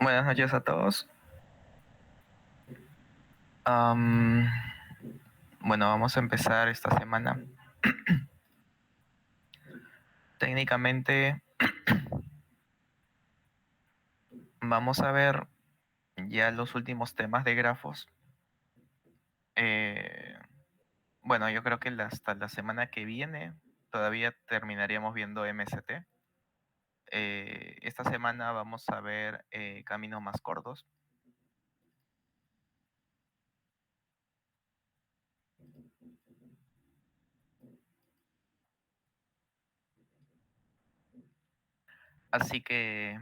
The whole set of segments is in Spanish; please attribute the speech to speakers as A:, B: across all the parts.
A: Buenas noches a todos. Am, bueno, vamos a empezar esta semana. Técnicamente vamos a ver ya los últimos temas de grafos. Eh, bueno, yo creo que hasta la semana que viene todavía terminaríamos viendo MST. Esta semana vamos a ver caminos más cortos. Así que,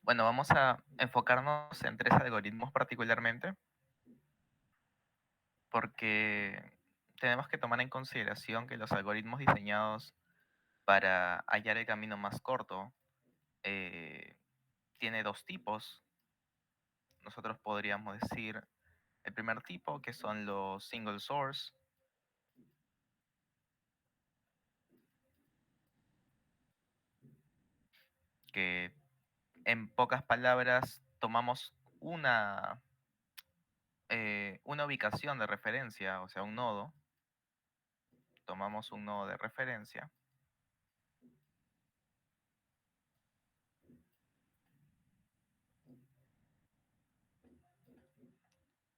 A: bueno, vamos a enfocarnos en tres algoritmos particularmente, porque tenemos que tomar en consideración que los algoritmos diseñados para hallar el camino más corto eh, tiene dos tipos. Nosotros podríamos decir el primer tipo, que son los single source, que en pocas palabras tomamos una ubicación de referencia, o sea, un nodo. Tomamos un nodo de referencia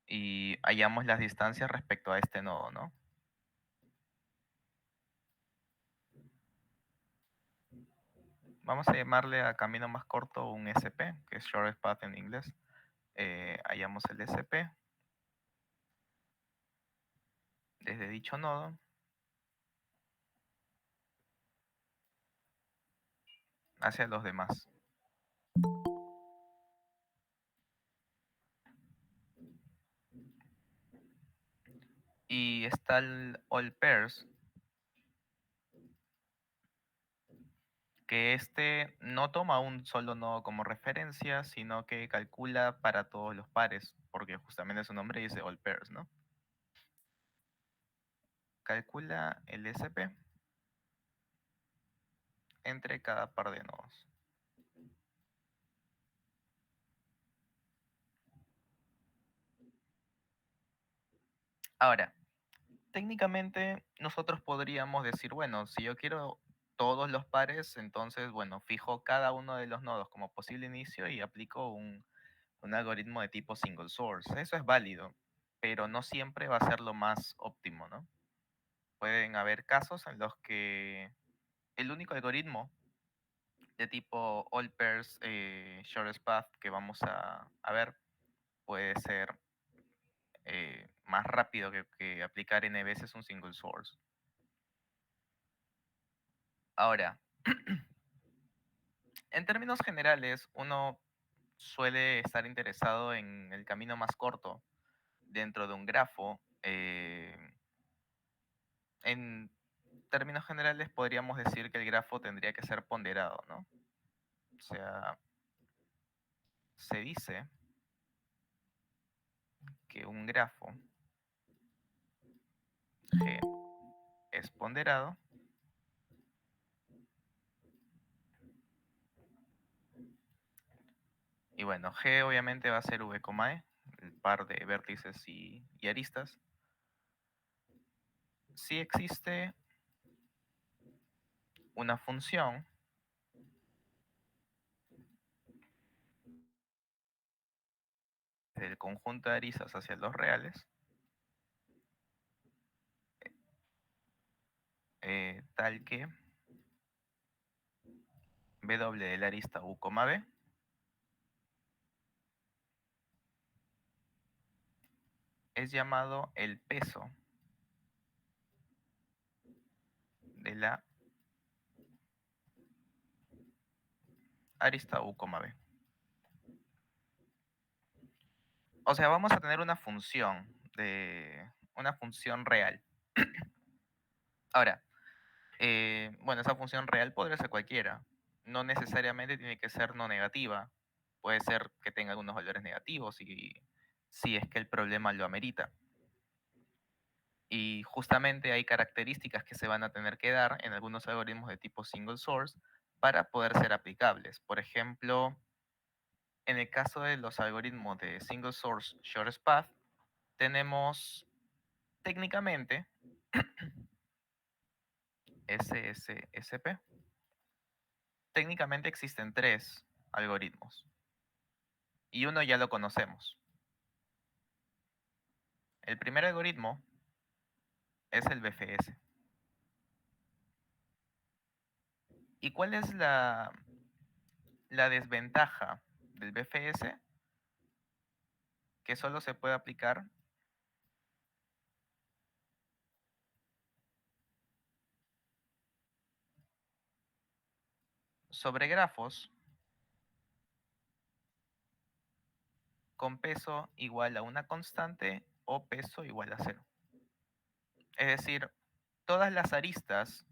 A: y hallamos las distancias respecto a este nodo, ¿no? Vamos a llamarle a camino más corto un SP, que es shortest path en inglés. Hallamos el SP desde dicho nodo hacia los demás. Y está el all pairs, que este no toma un solo nodo como referencia, sino que calcula para todos los pares, porque justamente su nombre dice all pairs, ¿no? Calcula el SP entre cada par de nodos. Ahora, técnicamente nosotros podríamos decir, bueno, si yo quiero todos los pares, entonces, bueno, fijo cada uno de los nodos como posible inicio y aplico un algoritmo de tipo single source. Eso es válido, pero no siempre va a ser lo más óptimo, ¿no? Pueden haber casos en los que el único algoritmo de tipo all pairs shortest path que vamos a ver puede ser más rápido que aplicar n veces un single source. Ahora, en términos generales, uno suele estar interesado en el camino más corto dentro de un grafo. En términos generales, podríamos decir que el grafo tendría que ser ponderado, ¿no? O sea, se dice que un grafo G es ponderado y bueno, G obviamente va a ser V, E, el par de vértices y aristas. Si existe una función del conjunto de aristas hacia los reales, tal que W de la arista U, B es llamado el peso de la arista U, B. O sea, vamos a tener una función real. Ahora, bueno, esa función real podría ser cualquiera. No necesariamente tiene que ser no negativa. Puede ser que tenga algunos valores negativos y si es que el problema lo amerita. Y justamente hay características que se van a tener que dar en algunos algoritmos de tipo single source para poder ser aplicables. Por ejemplo, En el caso de los algoritmos de Single Source Shortest Path, tenemos técnicamente SSSP. Técnicamente existen tres algoritmos y uno ya lo conocemos. El primer algoritmo es el BFS. ¿Y cuál es la desventaja del BFS? Que solo se puede aplicar sobre grafos con peso igual a una constante o peso igual a cero. Es decir, todas las aristas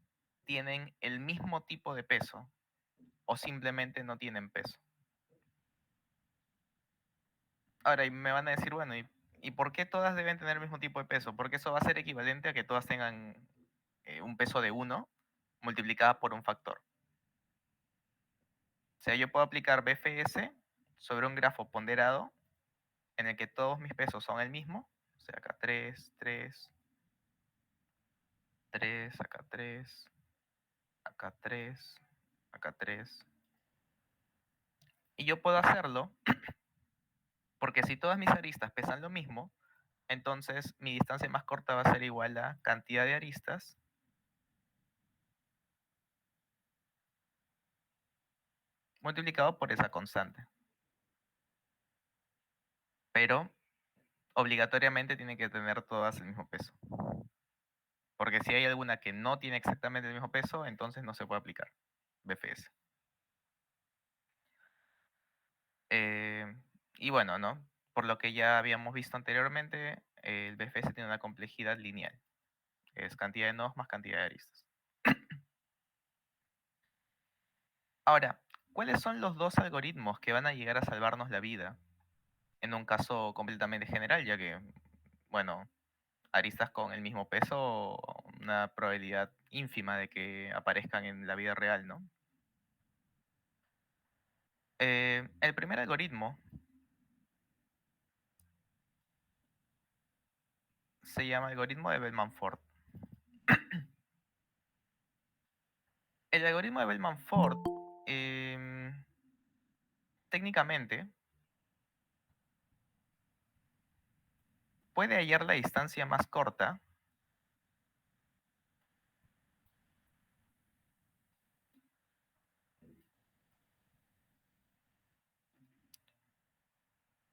A: tienen el mismo tipo de peso o simplemente no tienen peso. Ahora, y me van a decir, bueno, ¿y por qué todas deben tener el mismo tipo de peso? Porque eso va a ser equivalente a que todas tengan un peso de 1 multiplicada por un factor. O sea, yo puedo aplicar BFS sobre un grafo ponderado en el que todos mis pesos son el mismo. O sea, acá 3, 3, 3, acá 3, acá 3, acá 3. Y yo puedo hacerlo porque si todas mis aristas pesan lo mismo, entonces mi distancia más corta va a ser igual a cantidad de aristas multiplicado por esa constante. Pero obligatoriamente tiene que tener todas el mismo peso. Porque si hay alguna que no tiene exactamente el mismo peso, entonces no se puede aplicar BFS. Eh, y bueno, ¿no? Por lo que ya habíamos visto anteriormente, el BFS tiene una complejidad lineal. Es cantidad de nodos más cantidad de aristas. Ahora, ¿cuáles son los dos algoritmos que van a llegar a salvarnos la vida? En un caso completamente general, ya que, bueno, aristas con el mismo peso, una probabilidad ínfima de que aparezcan en la vida real, ¿no? El primer algoritmo se llama algoritmo de Bellman-Ford. El algoritmo de Bellman-Ford, técnicamente, puede hallar la distancia más corta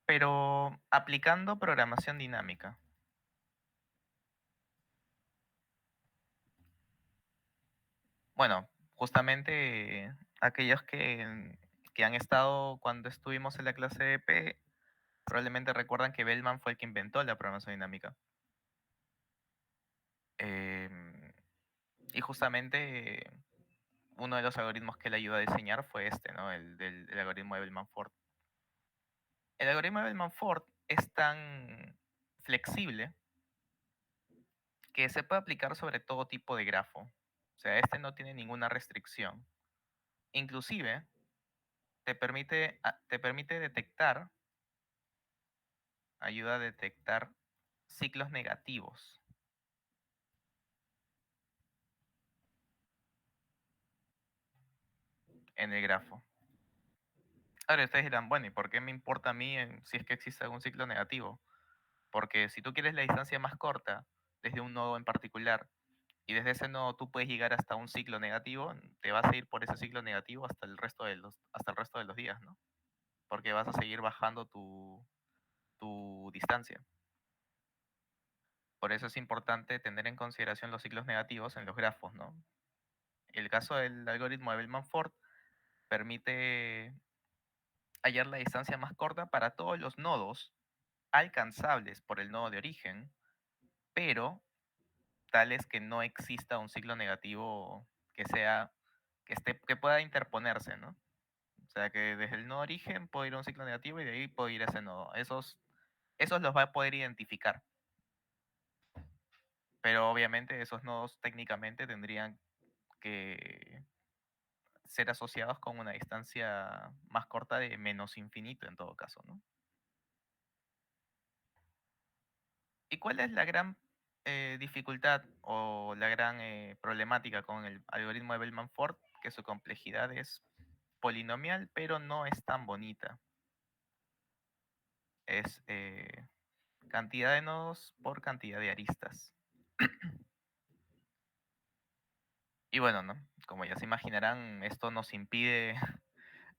A: pero aplicando programación dinámica. Bueno, justamente aquellos que han estado cuando estuvimos en la clase de P, probablemente recuerdan que Bellman fue el que inventó la programación dinámica. Em, y justamente uno de los algoritmos que le ayudó a diseñar fue este, ¿no? El algoritmo de Bellman-Ford. El algoritmo de Bellman-Ford es tan flexible que se puede aplicar sobre todo tipo de grafo. O sea, este no tiene ninguna restricción. Inclusive, te permite detectar, ayuda a detectar ciclos negativos en el grafo. Ahora ustedes dirán, bueno, ¿y por qué me importa a mí si es que existe algún ciclo negativo? Porque si tú quieres la distancia más corta desde un nodo en particular y desde ese nodo tú puedes llegar hasta un ciclo negativo, te vas a ir por ese ciclo negativo hasta el resto de los días, ¿no? Porque vas a seguir bajando tu distancia. Por eso es importante tener en consideración los ciclos negativos en los grafos, ¿no? El caso del algoritmo de Bellman-Ford permite hallar la distancia más corta para todos los nodos alcanzables por el nodo de origen, pero tales que no exista un ciclo negativo que pueda interponerse, ¿no? O sea que desde el nodo origen puedo ir a un ciclo negativo y de ahí puedo ir a ese nodo. Esos los va a poder identificar. Pero obviamente esos nodos técnicamente tendrían que ser asociados con una distancia más corta de menos infinito en todo caso, ¿no? ¿Y cuál es la gran dificultad o la gran problemática con el algoritmo de Bellman-Ford? Que su complejidad es polinomial, pero no es tan bonita. Es cantidad de nodos por cantidad de aristas. Y bueno, ¿no? Como ya se imaginarán, esto nos impide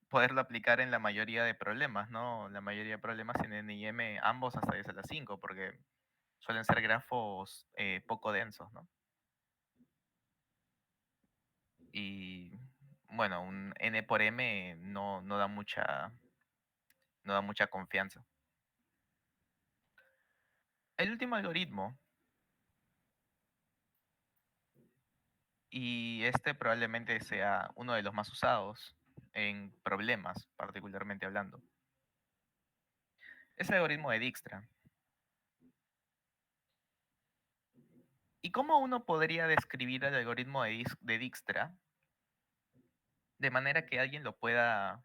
A: poderlo aplicar en la mayoría de problemas, ¿no? La mayoría de problemas tienen IM ambos hasta 10 a la 5, porque suelen ser grafos poco densos, ¿no? Y bueno, un n por m no da mucha confianza. El último algoritmo, y este probablemente sea uno de los más usados en problemas, particularmente hablando, es el algoritmo de Dijkstra. ¿Y cómo uno podría describir el algoritmo de Dijkstra de manera que alguien lo pueda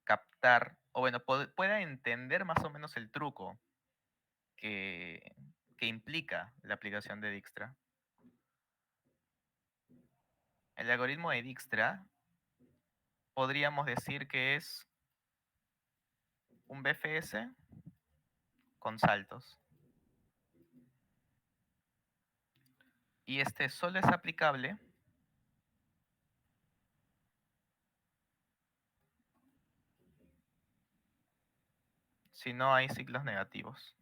A: captar, o bueno, pueda entender más o menos el truco que, que implica la aplicación de Dijkstra? El algoritmo de Dijkstra podríamos decir que es un BFS con saltos. Y este solo es aplicable si no hay ciclos negativos.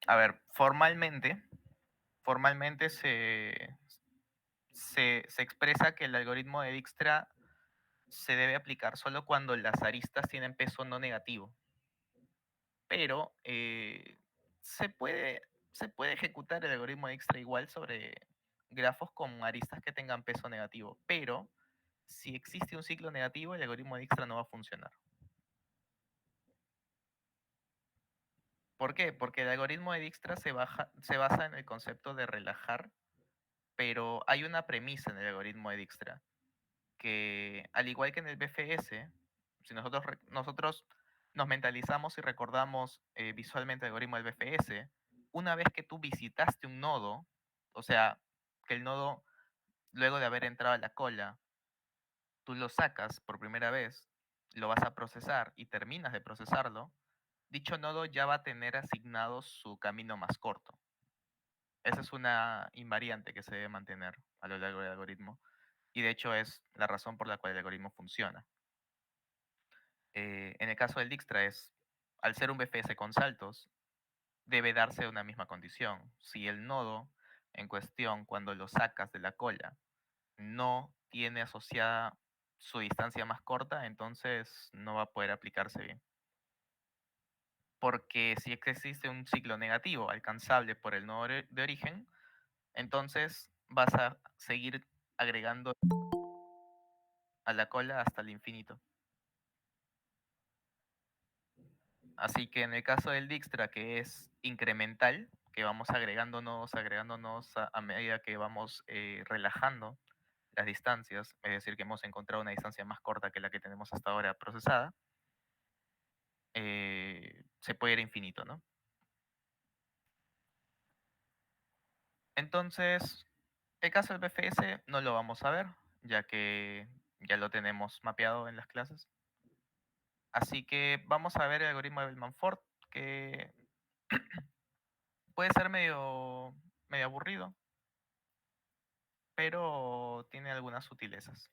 A: A ver, formalmente se expresa que el algoritmo de Dijkstra se debe aplicar solo cuando las aristas tienen peso no negativo. Pero se puede ejecutar el algoritmo de Dijkstra igual sobre grafos con aristas que tengan peso negativo. Pero si existe un ciclo negativo, el algoritmo de Dijkstra no va a funcionar. ¿Por qué? Porque el algoritmo de Dijkstra se basa en el concepto de relajar, pero hay una premisa en el algoritmo de Dijkstra, que al igual que en el BFS, si nosotros nos mentalizamos y recordamos visualmente el algoritmo del BFS, una vez que tú visitaste un nodo, o sea, que el nodo, luego de haber entrado a la cola, tú lo sacas por primera vez, lo vas a procesar y terminas de procesarlo, dicho nodo ya va a tener asignado su camino más corto. Esa es una invariante que se debe mantener a lo largo del algoritmo y de hecho es la razón por la cual el algoritmo funciona. En el caso del Dijkstra al ser un BFS con saltos, debe darse una misma condición. Si el nodo en cuestión, cuando lo sacas de la cola, no tiene asociada su distancia más corta, entonces no va a poder aplicarse bien. Porque si existe un ciclo negativo alcanzable por el nodo de origen, entonces vas a seguir agregando a la cola hasta el infinito. Así que en el caso del Dijkstra, que es incremental, que vamos agregando nodos a medida que vamos relajando las distancias, es decir, que hemos encontrado una distancia más corta que la que tenemos hasta ahora procesada, se puede ir a infinito, ¿no? Entonces, el caso del BFS no lo vamos a ver, ya que ya lo tenemos mapeado en las clases. Así que vamos a ver el algoritmo de Bellman-Ford, que puede ser medio aburrido, pero tiene algunas sutilezas.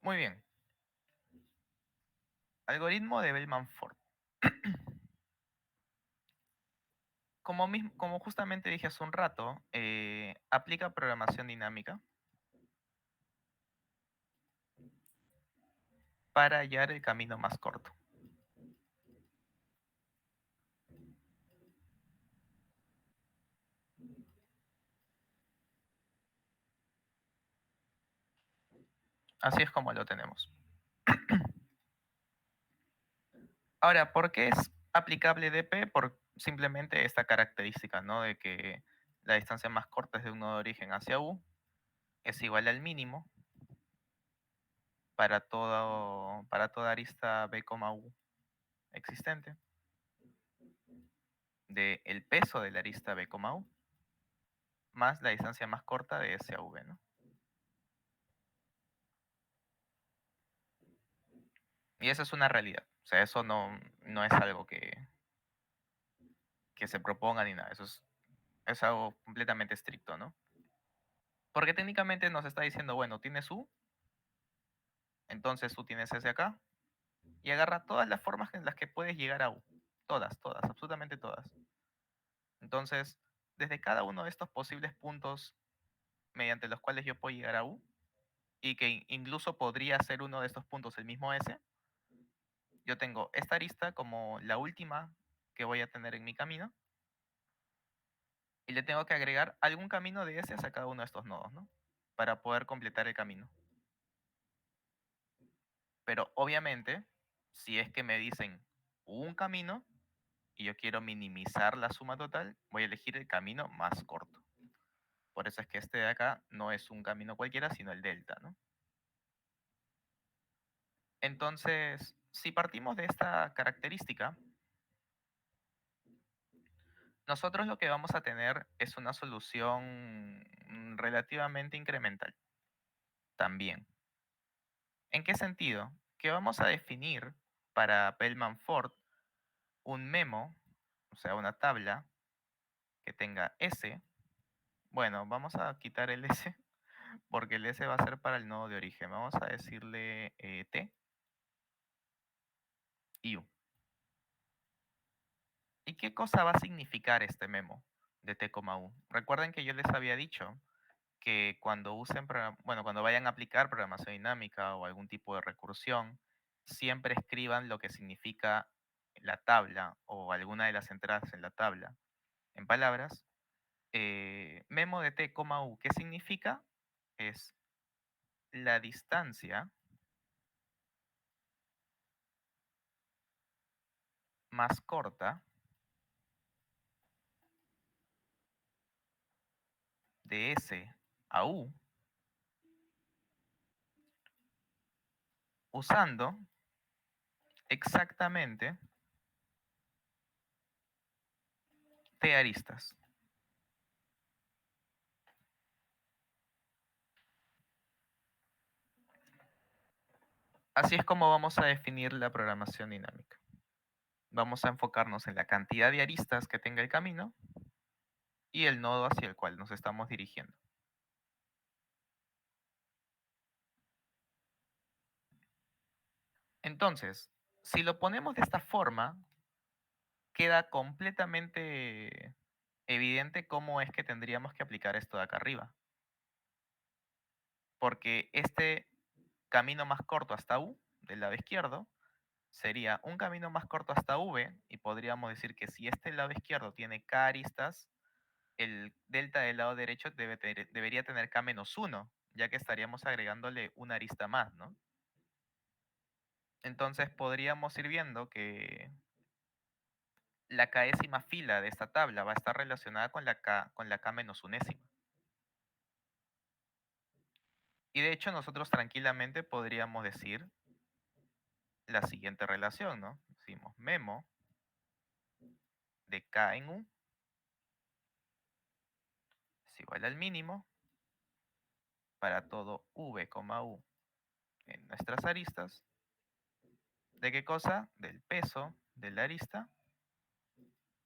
A: Muy bien, algoritmo de Bellman-Ford. Como justamente dije hace un rato, aplica programación dinámica para hallar el camino más corto. Así es como lo tenemos. Ahora, ¿por qué es aplicable DP? Por simplemente esta característica, ¿no? De que la distancia más corta desde un nodo de origen hacia U es igual al mínimo para toda arista B, U existente del peso de la arista B, U más la distancia más corta de S a V, ¿no? Y eso es una realidad. O sea, eso no es algo que se proponga ni nada. Eso es algo completamente estricto, ¿no? Porque técnicamente nos está diciendo, bueno, tienes U, entonces tú tienes S acá, y agarra todas las formas en las que puedes llegar a U. Todas, todas, absolutamente todas. Entonces, desde cada uno de estos posibles puntos mediante los cuales yo puedo llegar a U, y que incluso podría ser uno de estos puntos el mismo S, yo tengo esta arista como la última que voy a tener en mi camino, y le tengo que agregar algún camino de S a cada uno de estos nodos, ¿no? Para poder completar el camino. Pero obviamente, si es que me dicen un camino y yo quiero minimizar la suma total, voy a elegir el camino más corto. Por eso es que este de acá no es un camino cualquiera, sino el delta, ¿no? Entonces, si partimos de esta característica, nosotros lo que vamos a tener es una solución relativamente incremental también. ¿En qué sentido? Que vamos a definir para Bellman-Ford un memo, o sea, una tabla que tenga S. Bueno, vamos a quitar el S porque el S va a ser para el nodo de origen. Vamos a decirle T y U. ¿Y qué cosa va a significar este memo de T, U? Recuerden que yo les había dicho que cuando bueno, cuando vayan a aplicar programación dinámica o algún tipo de recursión, siempre escriban lo que significa la tabla o alguna de las entradas en la tabla. En palabras, memo de T, U, ¿qué significa? Es la distancia más corta de S a U usando exactamente T aristas. Así es como vamos a definir la programación dinámica. Vamos a enfocarnos en la cantidad de aristas que tenga el camino y el nodo hacia el cual nos estamos dirigiendo. Entonces, si lo ponemos de esta forma, queda completamente evidente cómo es que tendríamos que aplicar esto de acá arriba. Porque este camino más corto hasta U, del lado izquierdo, sería un camino más corto hasta V, y podríamos decir que si este lado izquierdo tiene K aristas, el delta del lado derecho debería tener K menos 1, ya que estaríamos agregándole una arista más, ¿no? Entonces podríamos ir viendo que la késima fila de esta tabla va a estar relacionada con la K menos unésima. Y de hecho nosotros tranquilamente podríamos decir la siguiente relación, ¿no? Decimos memo de K en U es igual al mínimo para todo V, U en nuestras aristas. ¿De qué cosa? Del peso de la arista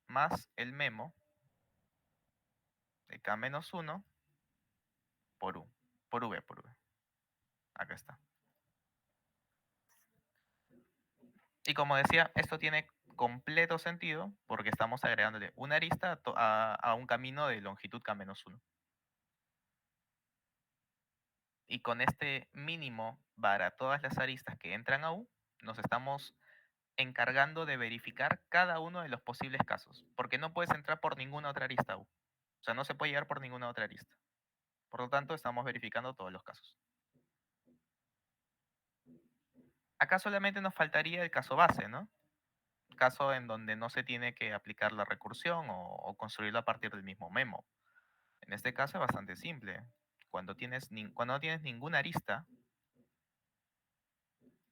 A: más el memo de K menos 1 por U, por V. Acá está. Y como decía, esto tiene completo sentido porque estamos agregándole una arista a un camino de longitud K menos 1. Y con este mínimo para todas las aristas que entran a U, nos estamos encargando de verificar cada uno de los posibles casos, porque no puedes entrar por ninguna otra arista U. O sea, no se puede llegar por ninguna otra arista. Por lo tanto, estamos verificando todos los casos. Acá solamente nos faltaría el caso base, ¿no? caso en donde no se tiene que aplicar la recursión o construirlo a partir del mismo memo. En este caso es bastante simple. Cuando no tienes ninguna arista,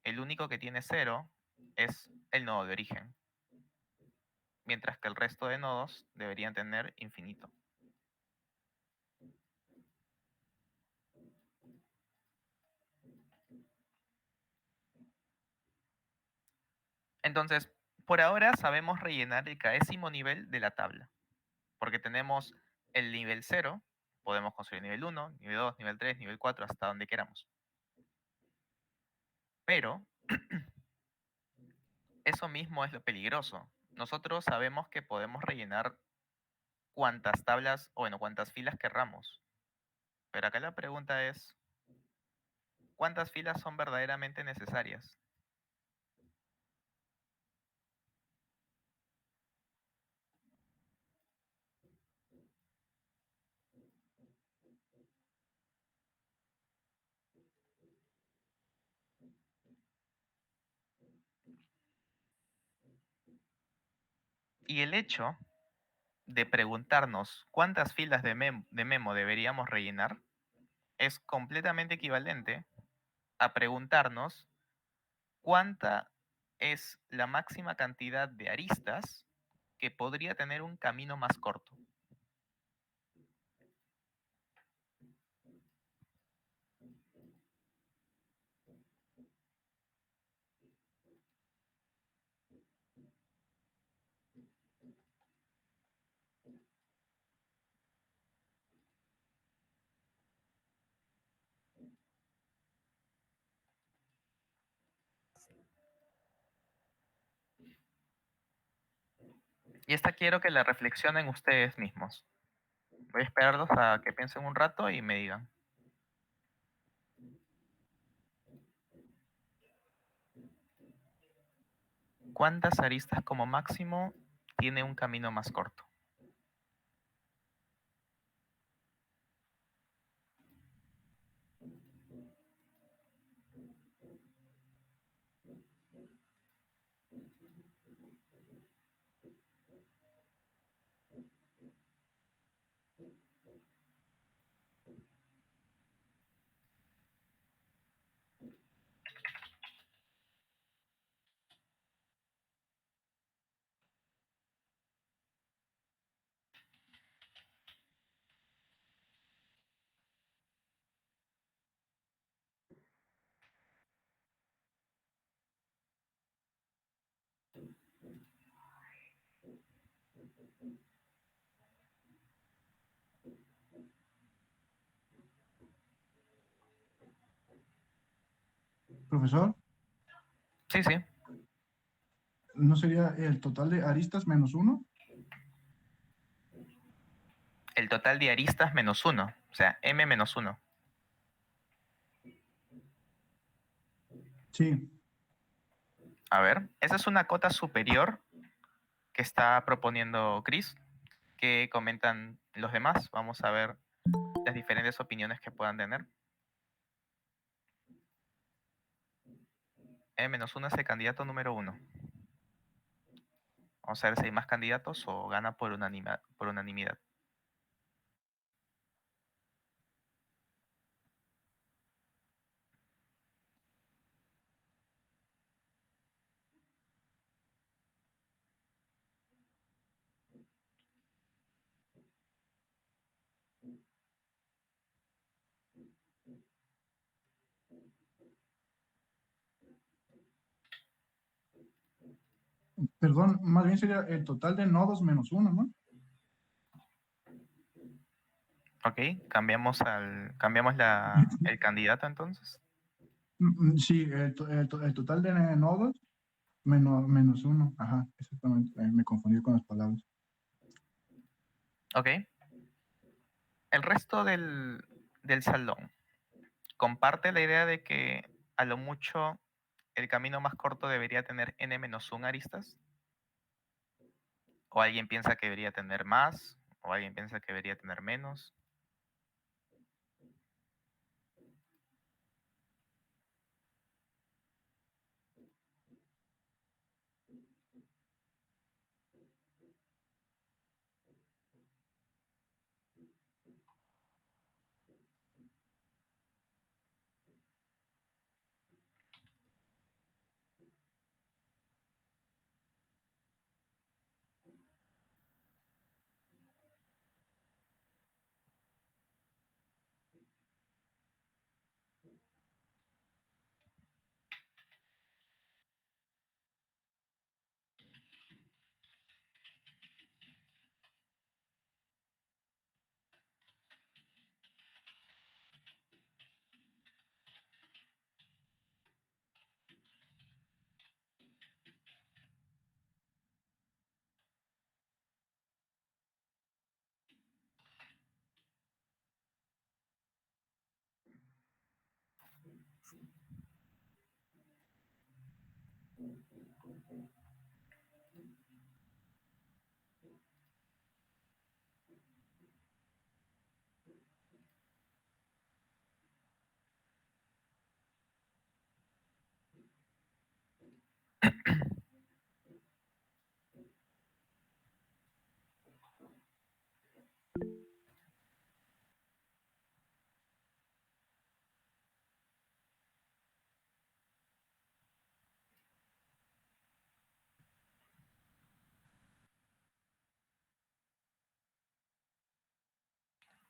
A: el único que tiene cero es el nodo de origen, mientras que el resto de nodos deberían tener infinito. Entonces, por ahora sabemos rellenar el 10º nivel de la tabla, porque tenemos el nivel 0, podemos construir nivel 1, nivel 2, nivel 3, nivel 4, hasta donde queramos. Pero eso mismo es lo peligroso. Nosotros sabemos que podemos rellenar cuantas tablas, o bueno, cuantas filas querramos. Pero acá la pregunta es, ¿cuántas filas son verdaderamente necesarias? Y el hecho de preguntarnos cuántas filas de memo deberíamos rellenar es completamente equivalente a preguntarnos cuánta es la máxima cantidad de aristas que podría tener un camino más corto. Y esta quiero que la reflexionen ustedes mismos. Voy a esperarlos a que piensen un rato y me digan. ¿Cuántas aristas como máximo tiene un camino más corto?
B: Profesor,
A: Sí, sí.
B: ¿no sería el total de aristas menos uno?
A: El total de aristas menos 1, o sea, m menos 1.
B: Sí.
A: A ver, esa es una cota superior que está proponiendo Chris. ¿Qué comentan los demás? Vamos a ver las diferentes opiniones que puedan tener. M-1 es el candidato número 1. Vamos a ver si hay más candidatos o gana por unanimidad.
B: Perdón, más bien sería el total de nodos menos uno, ¿no?
A: Ok, cambiamos el candidato entonces.
B: Sí, el total de nodos menos uno. Ajá, exactamente. Me confundí con las palabras.
A: Ok. El resto del salón comparte la idea de que a lo mucho el camino más corto debería tener n-1 aristas. ¿O alguien piensa que debería tener más? ¿O alguien piensa que debería tener menos?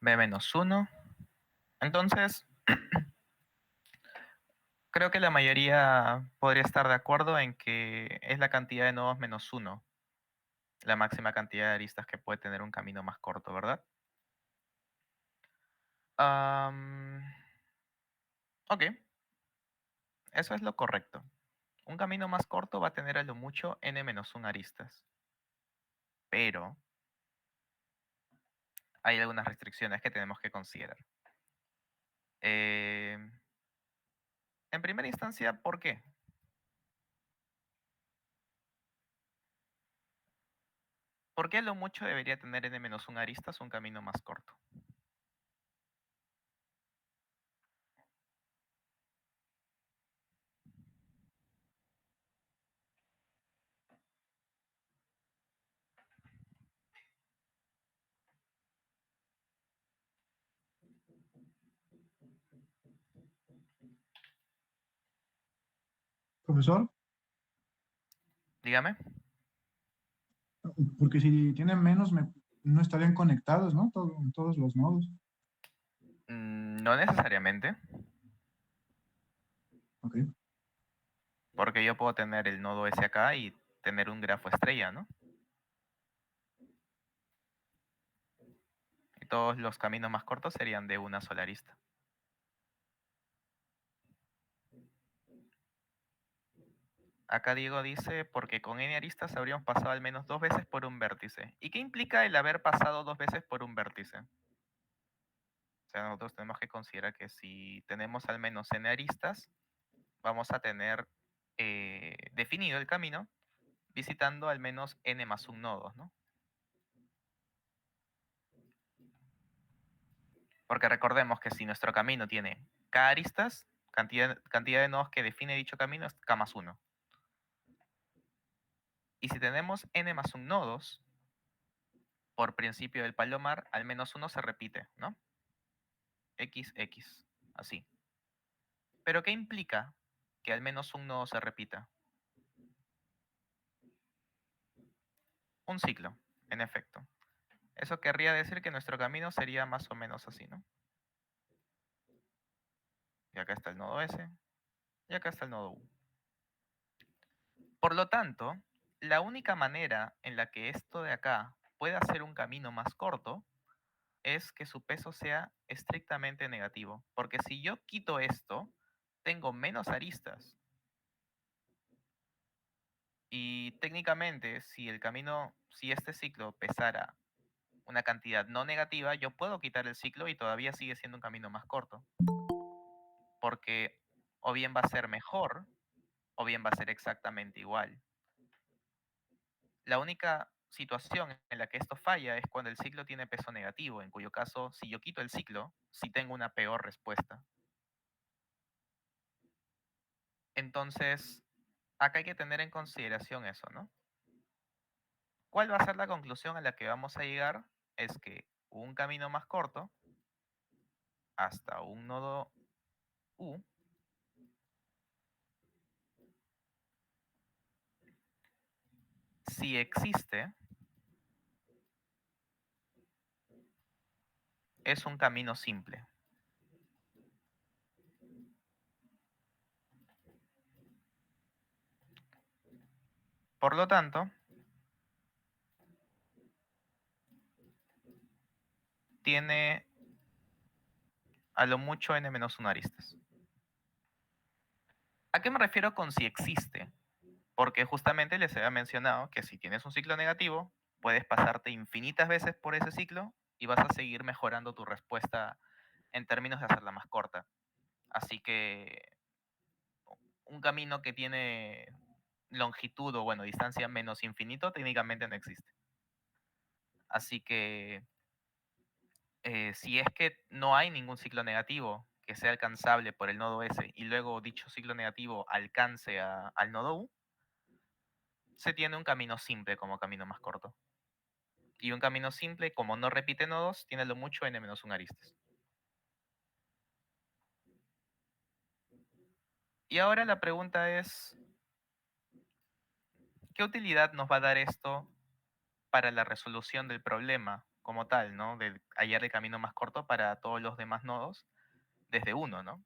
A: B menos 1. Entonces, creo que la mayoría podría estar de acuerdo en que es la cantidad de nodos menos 1, la máxima cantidad de aristas que puede tener un camino más corto, ¿verdad? Ok, eso es lo correcto. Un camino más corto va a tener a lo mucho n-1 aristas. Pero hay algunas restricciones que tenemos que considerar. Eh, en primera instancia, ¿por qué? ¿Por qué a lo mucho debería tener n-1 aristas un camino más corto?
B: Profesor,
A: Dígame.
B: porque si tienen menos, no estarían conectados, ¿no? Todos los nodos.
A: No necesariamente,
B: Ok.
A: porque yo puedo tener el nodo S acá y tener un grafo estrella, ¿no? Y todos los caminos más cortos serían de una sola arista. Acá Diego dice, porque con n aristas habríamos pasado al menos 2 veces por un vértice. ¿Y qué implica el haber pasado 2 veces por un vértice? O sea, nosotros tenemos que considerar que si tenemos al menos n aristas, vamos a tener definido el camino visitando al menos n más un nodos, ¿no? Porque recordemos que si nuestro camino tiene k aristas, cantidad de nodos que define dicho camino es k más 1. Y si tenemos n más un nodos, por principio del palomar, al menos uno se repite, ¿no? XX, así. ¿Pero qué implica que al menos un nodo se repita? Un ciclo, en efecto. Eso querría decir que nuestro camino sería más o menos así, ¿no? Y acá está el nodo S, y acá está el nodo U. Por lo tanto, la única manera en la que esto de acá pueda ser un camino más corto es que su peso sea estrictamente negativo. Porque si yo quito esto, tengo menos aristas. Y técnicamente, si el camino, si este ciclo pesara una cantidad no negativa, yo puedo quitar el ciclo y todavía sigue siendo un camino más corto. Porque o bien va a ser mejor, o bien va a ser exactamente igual. La única situación en la que esto falla es cuando el ciclo tiene peso negativo, en cuyo caso, si yo quito el ciclo, sí tengo una peor respuesta. Entonces, acá hay que tener en consideración eso, ¿no? ¿Cuál va a ser la conclusión a la que vamos a llegar? Es que un camino más corto hasta un nodo U si existe, es un camino simple. Por lo tanto, tiene a lo mucho n-1 aristas. ¿A qué me refiero con si existe? Porque justamente les había mencionado que si tienes un ciclo negativo, puedes pasarte infinitas veces por ese ciclo y vas a seguir mejorando tu respuesta en términos de hacerla más corta. Así que un camino que tiene longitud o, bueno, distancia menos infinito técnicamente no existe. Así que si es que no hay ningún ciclo negativo que sea alcanzable por el nodo S y luego dicho ciclo negativo alcance al nodo U, se tiene un camino simple como camino más corto. Y un camino simple, como no repite nodos, tiene lo mucho n-1 aristas. Y ahora la pregunta es, ¿qué utilidad nos va a dar esto para la resolución del problema como tal, ¿no? De hallar el camino más corto para todos los demás nodos desde uno, ¿no?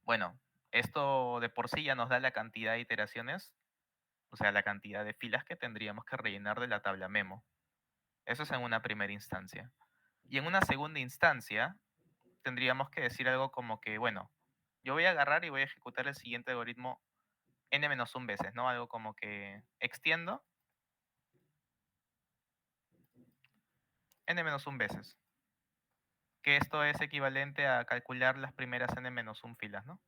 A: Bueno, esto de por sí ya nos da la cantidad de iteraciones, o sea, la cantidad de filas que tendríamos que rellenar de la tabla memo. Eso es en una primera instancia. Y en una segunda instancia, tendríamos que decir algo como que, bueno, yo voy a agarrar y voy a ejecutar el siguiente algoritmo n-1 veces, ¿no? Algo como que extiendo n-1 veces, que esto es equivalente a calcular las primeras n-1 filas, ¿no?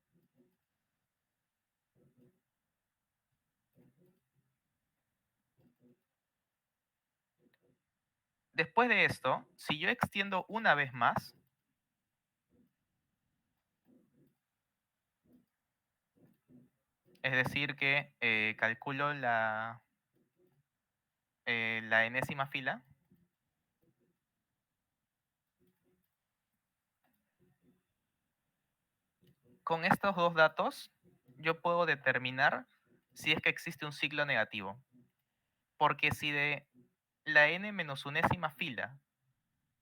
A: Después de esto, si yo extiendo una vez más, es decir que calculo la enésima fila, con estos dos datos yo puedo determinar si es que existe un ciclo negativo. Porque si de la n-unésima fila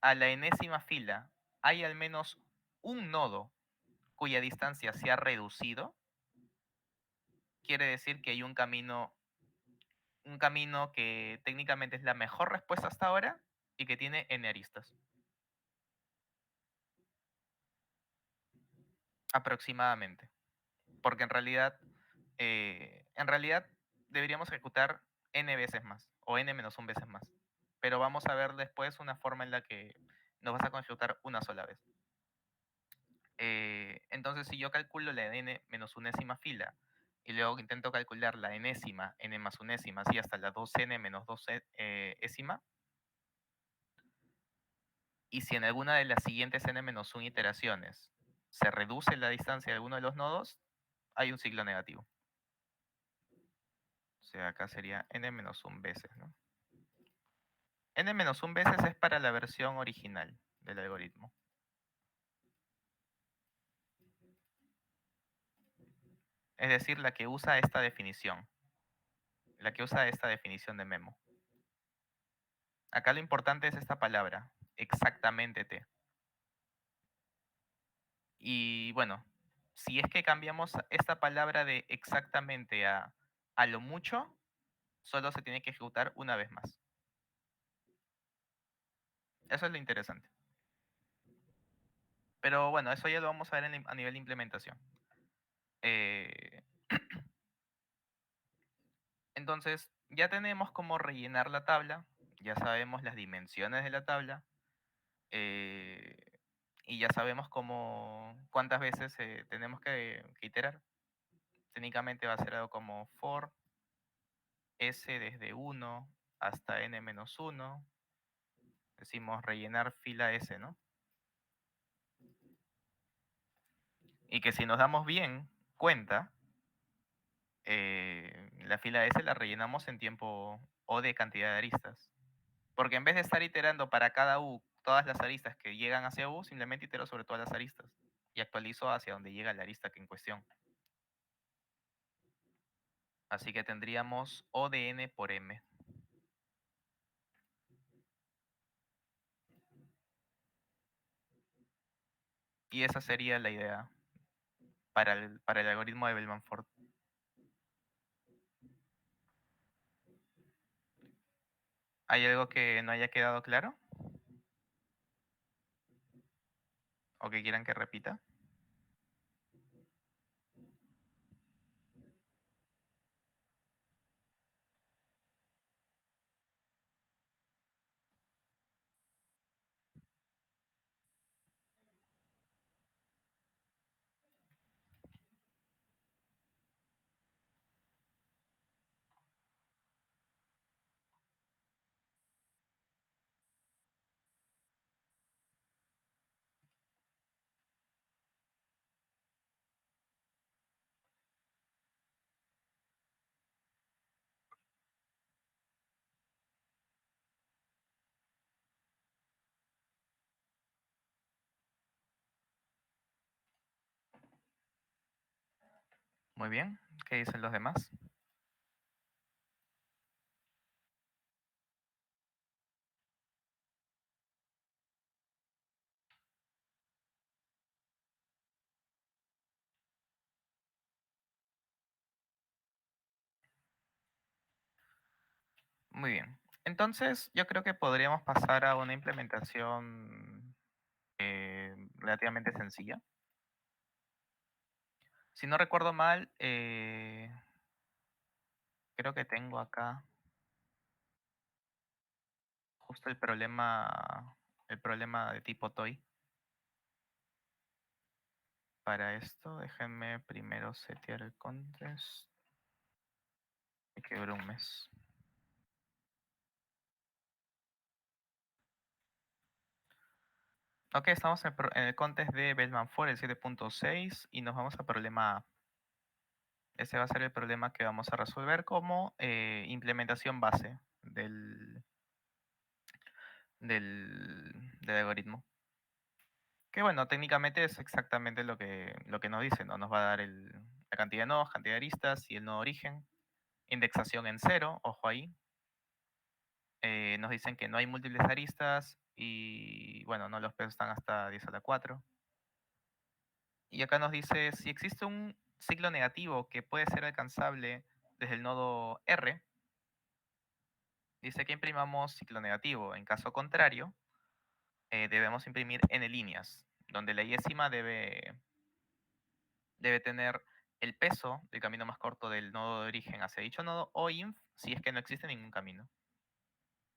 A: a la enésima fila hay al menos un nodo cuya distancia se ha reducido, quiere decir que hay un camino que técnicamente es la mejor respuesta hasta ahora y que tiene n aristas. Aproximadamente. Porque en realidad deberíamos ejecutar n veces más o n-1 veces más. Pero vamos a ver después una forma en la que nos vas a ejecutar una sola vez. Entonces, si yo calculo la n-unésima fila y luego intento calcular la enésima, n más unésima, así hasta la 2n menos 2ésima, y si en alguna de las siguientes n-1 iteraciones se reduce la distancia de alguno de los nodos, hay un ciclo negativo. O sea, acá sería n-1 veces, ¿no? n-1 veces es para la versión original del algoritmo. Es decir, la que usa esta definición. La que usa esta definición de memo. Acá lo importante es esta palabra, exactamente t. Y bueno, si es que cambiamos esta palabra de exactamente a lo mucho, solo se tiene que ejecutar una vez más. Eso es lo interesante. Pero bueno, eso ya lo vamos a ver a nivel de implementación. Eh, entonces, ya tenemos cómo rellenar la tabla, ya sabemos las dimensiones de la tabla, y ya sabemos cuántas veces tenemos que iterar. Técnicamente va a ser algo como for s desde 1 hasta n-1. Decimos rellenar fila s, ¿no? Y que si nos damos bien cuenta, la fila S la rellenamos en tiempo o de cantidad de aristas. Porque en vez de estar iterando para cada U todas las aristas que llegan hacia U, simplemente itero sobre todas las aristas y actualizo hacia donde llega la arista que en cuestión. Así que tendríamos O de n por m. Y esa sería la idea para el algoritmo de Bellman-Ford. ¿Hay algo que no haya quedado claro? ¿O que quieran que repita? Muy bien. ¿Qué dicen los demás? Muy bien. Entonces, yo creo que podríamos pasar a una implementación relativamente sencilla. Si no recuerdo mal, creo que tengo acá justo el problema de tipo toy. Para esto, déjenme primero setear el contest. Que dura un mes. Ok, estamos en el contest de Bellman 4, el 7.6, y nos vamos a problema A. Ese va a ser el problema que vamos a resolver como implementación base del algoritmo. Que bueno, técnicamente es exactamente lo que nos dice, ¿no? Nos va a dar la cantidad de nodos, cantidad de aristas y el nodo origen. Indexación en 0, ojo ahí. Nos dicen que no hay múltiples aristas y bueno, no, los pesos están hasta 10 a la 4. Y acá nos dice, si existe un ciclo negativo que puede ser alcanzable desde el nodo R, dice que imprimamos ciclo negativo. En caso contrario, debemos imprimir n líneas, donde la yésima debe tener el peso del camino más corto del nodo de origen hacia dicho nodo o inf si es que no existe ningún camino.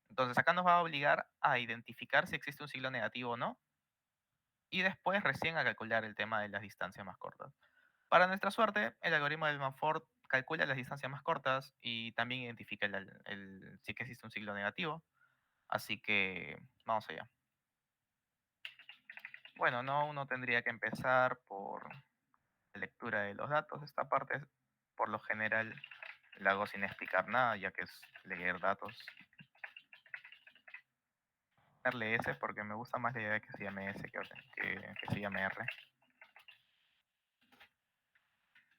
A: Entonces acá nos va a obligar a identificar si existe un ciclo negativo o no, y después recién a calcular el tema de las distancias más cortas. Para nuestra suerte, el algoritmo de Manford calcula las distancias más cortas y también identifica si es que existe un ciclo negativo. Así que vamos allá. Bueno, no, uno tendría que empezar por la lectura de los datos. Esta parte, por lo general, la hago sin explicar nada, ya que es leer datos. Darle S porque me gusta más la idea de que se llame S que se llame R.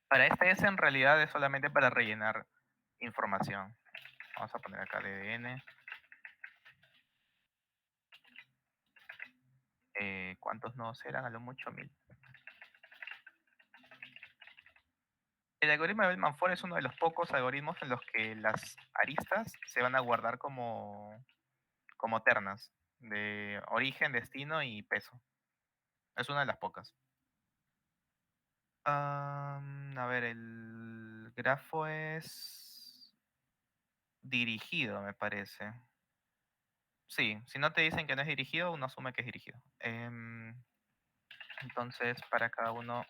A: Para este S en realidad es solamente para rellenar información. Vamos a poner acá DDN. ¿Cuántos nodos eran? A lo mucho 1000. El algoritmo de Bellman-Ford es uno de los pocos algoritmos en los que las aristas se van a guardar como ternas de origen, destino y peso. Es una de las pocas. A ver, el grafo es dirigido, me parece. Sí, si no te dicen que no es dirigido, uno asume que es dirigido. Entonces, para cada una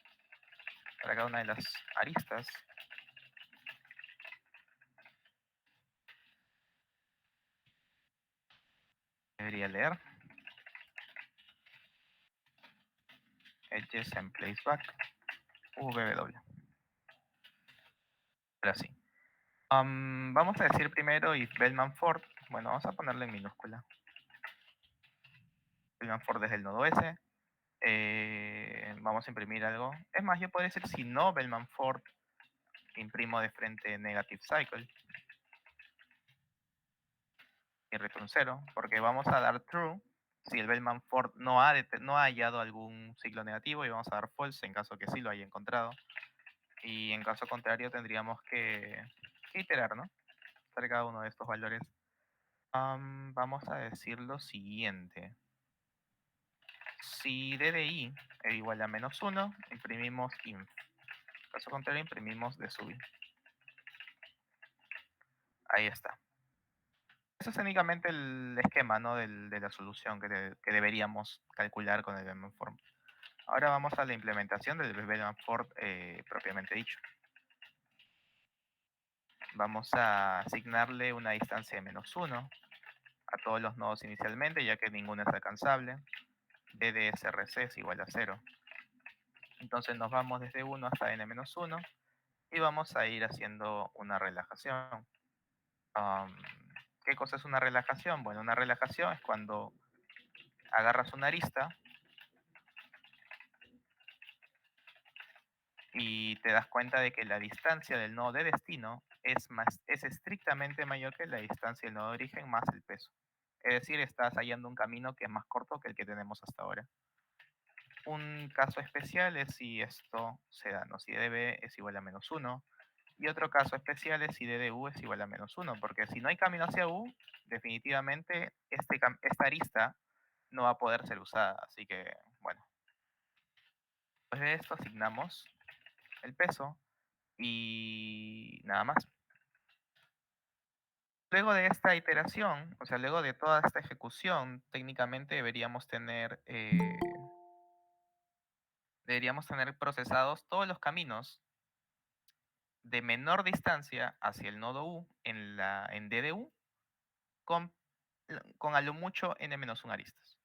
A: de las aristas, debería leer edges en placeback vw. Ahora sí. Vamos a decir primero if Bellman-Ford. Bueno, vamos a ponerlo en minúscula. Bellman-Ford es el nodo S. Vamos a imprimir algo. Es más, yo podría decir si no Bellman-Ford, imprimo de frente negative cycle y return 0, porque vamos a dar true si el Bellman-Ford no ha hallado algún ciclo negativo, y vamos a dar false en caso que sí lo haya encontrado. Y en caso contrario tendríamos que iterar, ¿no? Para cada uno de estos valores. Vamos a decir lo siguiente. Si DDI es igual a -1, imprimimos inf. En caso contrario, imprimimos de sub. Ahí está. Eso es únicamente el esquema, ¿no? de la solución que deberíamos calcular con el Bellman-Ford. Ahora vamos a la implementación del Bellman-Ford propiamente dicho. Vamos a asignarle una distancia de -1 a todos los nodos inicialmente, ya que ninguno es alcanzable. DDSRC es igual a 0. Entonces nos vamos desde 1 hasta n-1 y vamos a ir haciendo una relajación. ¿Qué cosa es una relajación? Bueno, una relajación es cuando agarras una arista y te das cuenta de que la distancia del nodo de destino es estrictamente mayor que la distancia del nodo de origen más el peso. Es decir, estás hallando un camino que es más corto que el que tenemos hasta ahora. Un caso especial es si esto se da, ¿no? Si db es igual a menos 1. Y otro caso especial es si d de u es igual a menos 1, porque si no hay camino hacia u, definitivamente esta arista no va a poder ser usada. Así que, bueno, después de esto asignamos el peso y nada más. Luego de esta iteración, o sea, luego de toda esta ejecución, técnicamente deberíamos tener procesados todos los caminos de menor distancia hacia el nodo U en DDU con, con a lo mucho n-1 aristas.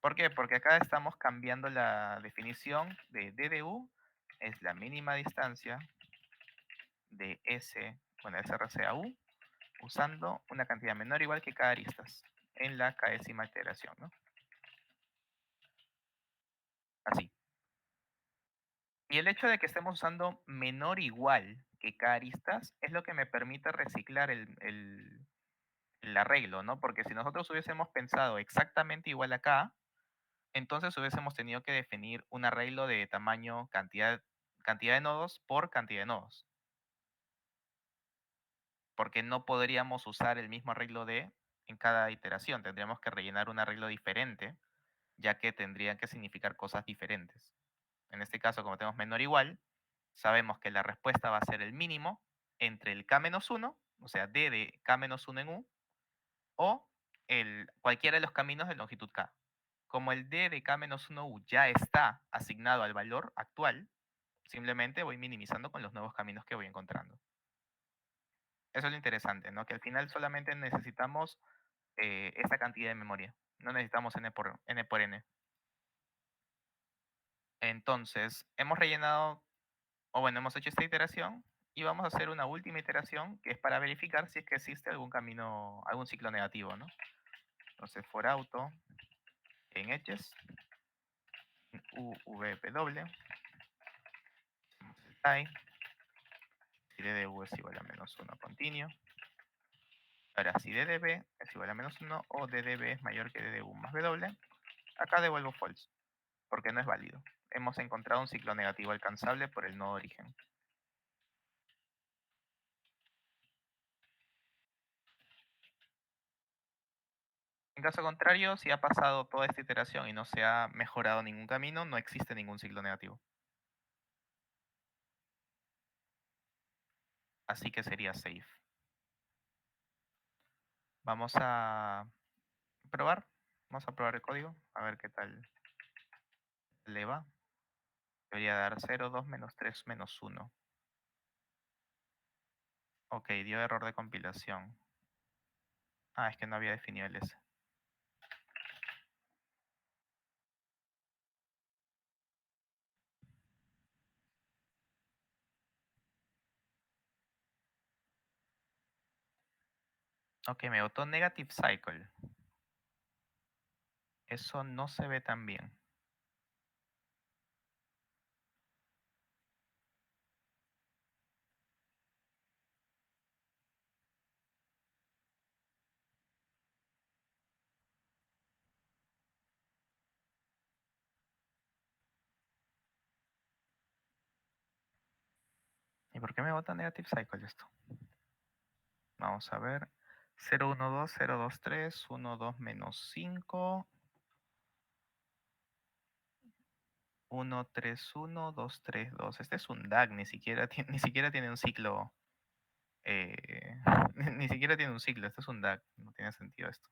A: ¿Por qué? Porque acá estamos cambiando la definición de DDU, es la mínima distancia de SRC a U, usando una cantidad menor o igual que cada aristas en la késima iteración, ¿no? Así. Y el hecho de que estemos usando menor o igual que cada aristas es lo que me permite reciclar el arreglo, ¿no? Porque si nosotros hubiésemos pensado exactamente igual acá, entonces hubiésemos tenido que definir un arreglo de tamaño, cantidad de nodos por cantidad de nodos. Porque no podríamos usar el mismo arreglo en cada iteración. Tendríamos que rellenar un arreglo diferente, ya que tendrían que significar cosas diferentes. En este caso, como tenemos menor o igual, sabemos que la respuesta va a ser el mínimo entre el k-1, o sea, d de k-1 en u, o cualquiera de los caminos de longitud k. Como el d de k-1u ya está asignado al valor actual, simplemente voy minimizando con los nuevos caminos que voy encontrando. Eso es lo interesante, ¿no? Que al final solamente necesitamos esta cantidad de memoria. No necesitamos n por n. Entonces, hemos rellenado, o bueno, hemos hecho esta iteración y vamos a hacer una última iteración que es para verificar si es que existe algún camino, algún ciclo negativo, ¿no? Entonces, for auto en edges, uvw, i, si ddv es igual a menos 1 continuo. Ahora, si ddb es igual a menos 1 o ddb es mayor que ddu más w, acá devuelvo false, porque no es válido. Hemos encontrado un ciclo negativo alcanzable por el nodo origen. En caso contrario, si ha pasado toda esta iteración y no se ha mejorado ningún camino, no existe ningún ciclo negativo. Así que sería safe. Vamos a probar. Vamos a probar el código, a ver qué tal le va. Debería dar 0, 2, menos 3, menos 1. Ok, dio error de compilación. Ah, es que no había definido el S. Ok, me botó negative cycle. Eso no se ve tan bien. ¿Y por qué me bota negative cycle esto? Vamos a ver. 0, 1, 2, 0, 2, 3, 1, 2, menos 5. 1, 3, 1, 2, 3, 2. Este es un DAG, ni siquiera tiene un ciclo. Ni siquiera tiene un ciclo, este es un DAG. No tiene sentido esto.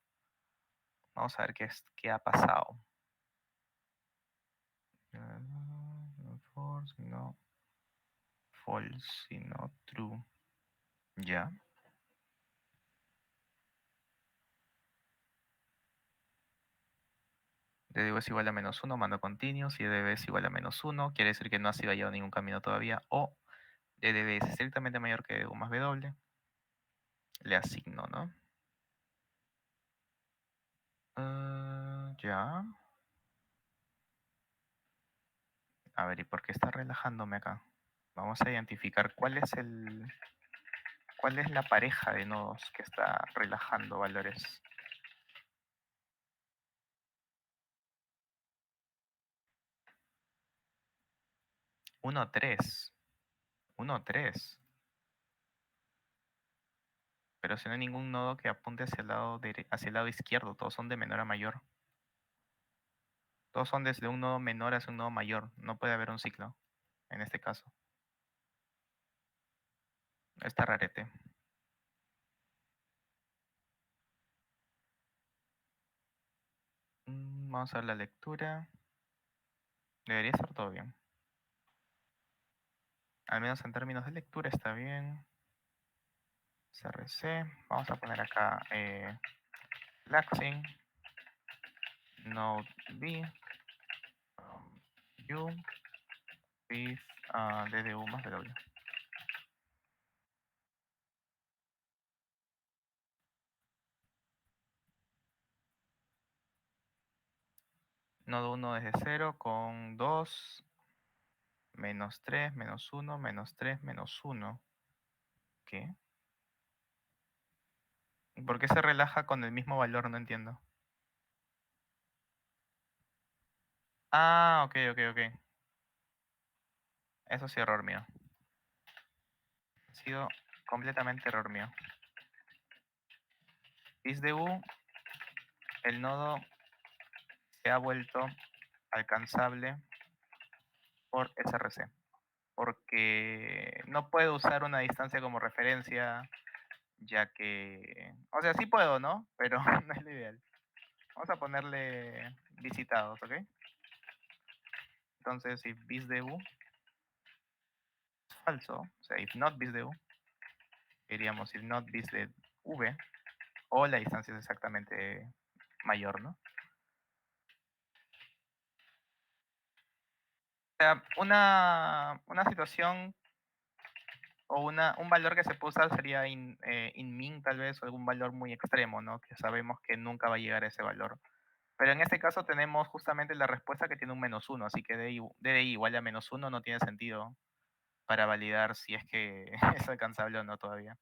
A: Vamos a ver qué ha pasado. False, no. False, sino true. Ya. DDV es igual a menos 1, mando continuo. Si DDV es igual a menos 1, quiere decir que no ha sido hallado ningún camino todavía. O DDV es estrictamente mayor que U más W. Le asigno, ¿no? Ya. A ver, ¿y por qué está relajándome acá? Vamos a identificar cuál es la pareja de nodos que está relajando valores. 1, 3. 1, 3. Pero si no hay ningún nodo que apunte hacia el lado izquierdo, todos son de menor a mayor. Todos son desde un nodo menor hacia un nodo mayor. No puede haber un ciclo, en este caso. Está rarete. Vamos a ver la lectura. Debería estar todo bien. Al menos en términos de lectura está bien. CRC. Vamos a poner acá Laxing. Node B. U. With DDU más W. Nodo 1 desde 0 con 2. Menos 3, menos 1, menos 3, menos 1. ¿Qué? ¿Por qué se relaja con el mismo valor? No entiendo. Ah, ok, ok, ok. Eso sí, error mío. Ha sido completamente error mío. BizDU, el nodo se ha vuelto alcanzable por SRC. Porque no puedo usar una distancia como referencia, ya que... O sea, sí puedo, ¿no? Pero no es lo ideal. Vamos a ponerle visitados, ¿ok? Entonces, si BizDU es falso, o sea, if not BizDU, diríamos if not BizDV, o la distancia es exactamente mayor, ¿no? O sea, una situación o un valor que se puede usar sería min tal vez, o algún valor muy extremo, ¿no? Que sabemos que nunca va a llegar a ese valor. Pero en este caso tenemos justamente la respuesta que tiene un -1, así que DDI igual a -1 no tiene sentido para validar si es que es alcanzable o no todavía.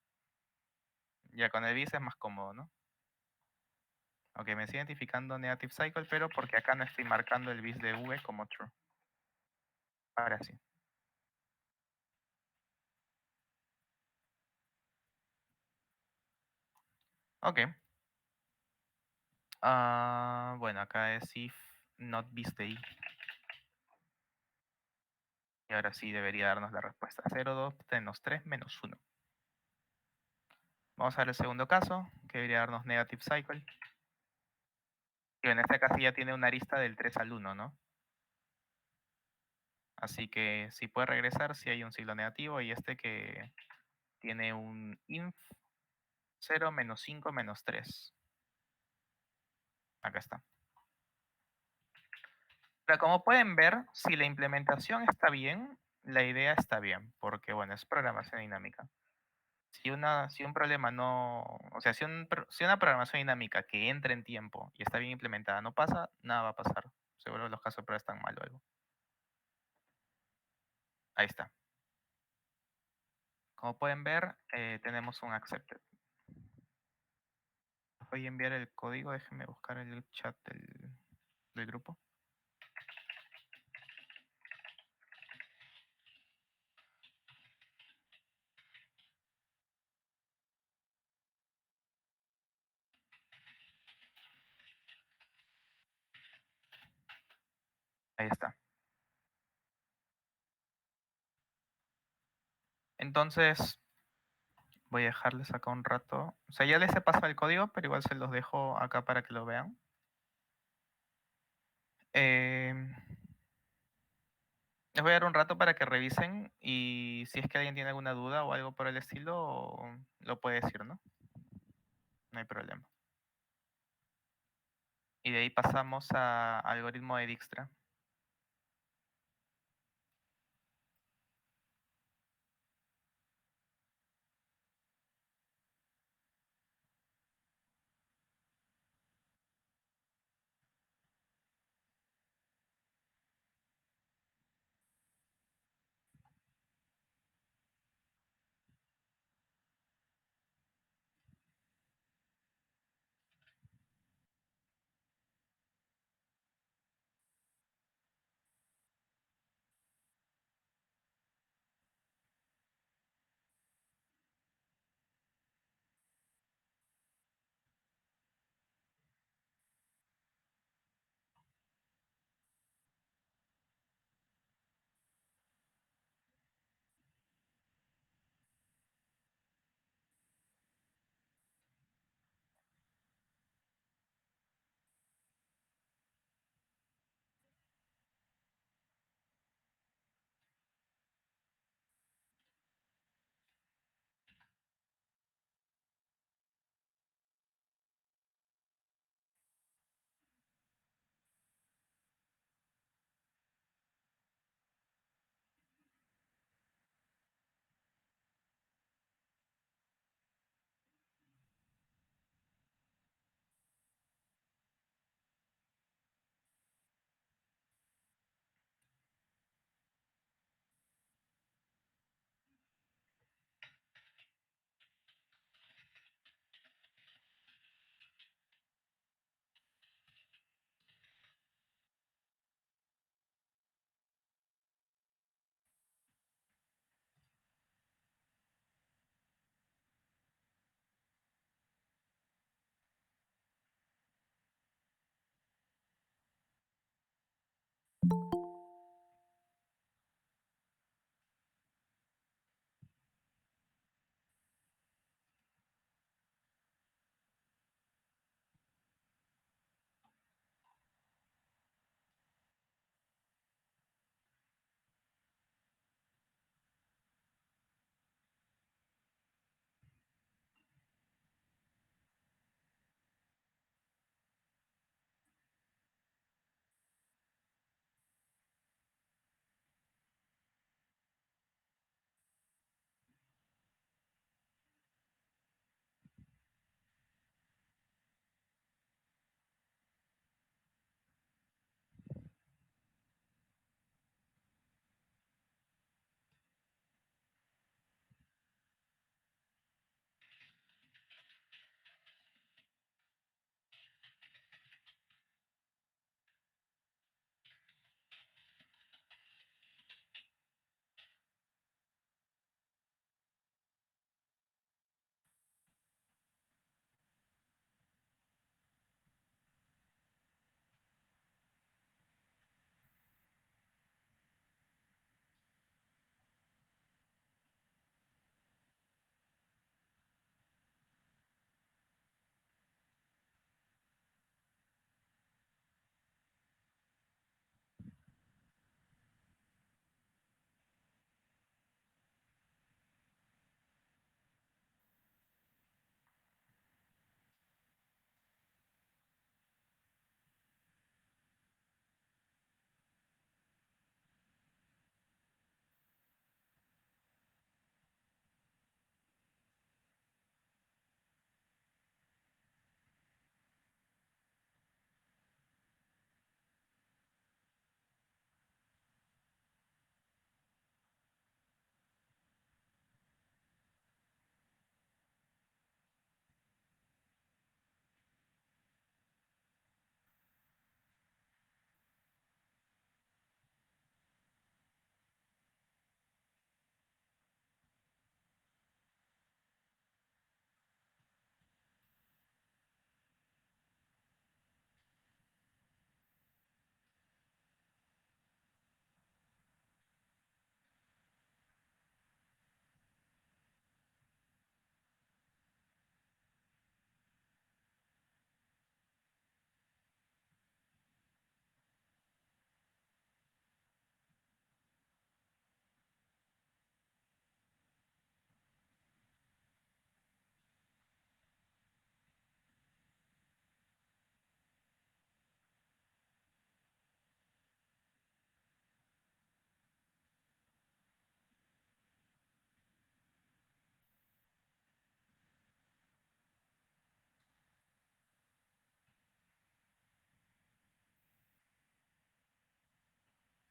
A: Ya con el bis es más cómodo, ¿no? Ok, me sigue identificando negative cycle, pero porque acá no estoy marcando el bis de V como true. Ahora sí. Ok. Bueno, acá es if not bis de I. Y ahora sí debería darnos la respuesta. 0, 2, menos 3, menos 1. Vamos a ver el segundo caso, que debería darnos negative cycle. Y en esta casilla tiene una arista del 3 al 1, ¿no? Así que si puede regresar, si hay un signo negativo, y este que tiene un inf 0, menos 5, menos 3. Acá está. Pero como pueden ver, si la implementación está bien, la idea está bien, porque bueno, es programación dinámica. Si un problema no, o sea, si una programación dinámica que entra en tiempo y está bien implementada no pasa, nada va a pasar. Seguro los casos de prueba están mal o algo. Ahí está. Como pueden ver, tenemos un accepted. Voy a enviar el código, déjenme buscar el chat del grupo. Ahí está. Entonces, voy a dejarles acá un rato. O sea, ya les he pasado el código, pero igual se los dejo acá para que lo vean. Les voy a dar un rato para que revisen y si es que alguien tiene alguna duda o algo por el estilo, lo puede decir, ¿no? No hay problema. Y de ahí pasamos a algoritmo de Dijkstra.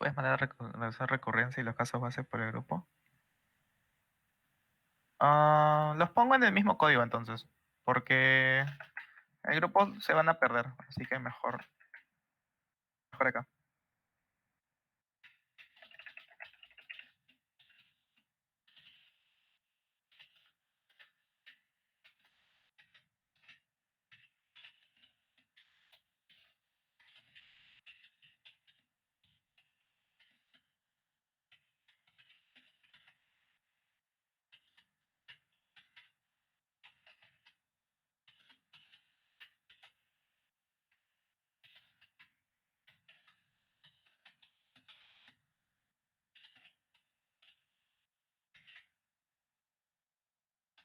A: ¿Puedes mandar esa recurrencia y los casos base por el grupo? Los pongo en el mismo código entonces, porque el grupo se van a perder, así que mejor acá.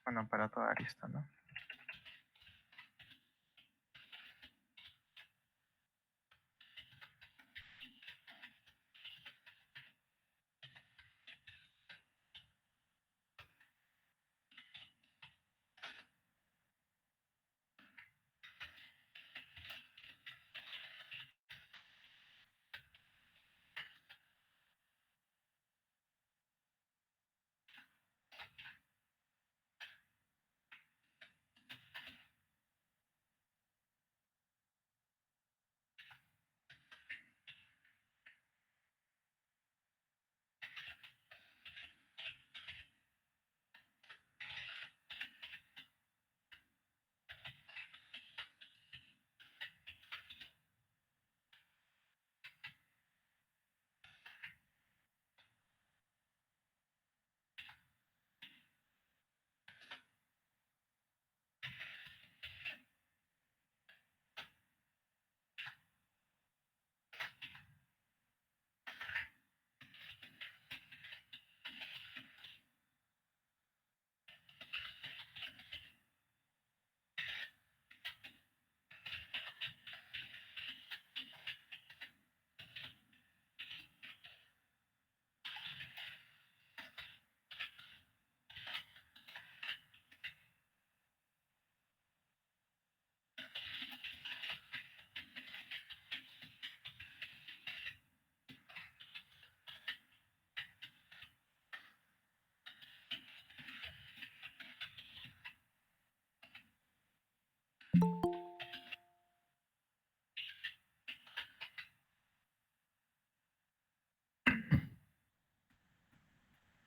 A: Bueno, para toda arista, ¿no?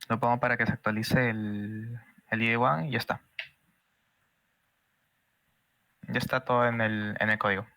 A: Lo pongo para que se actualice el IE1 y ya está. Ya está todo en el código.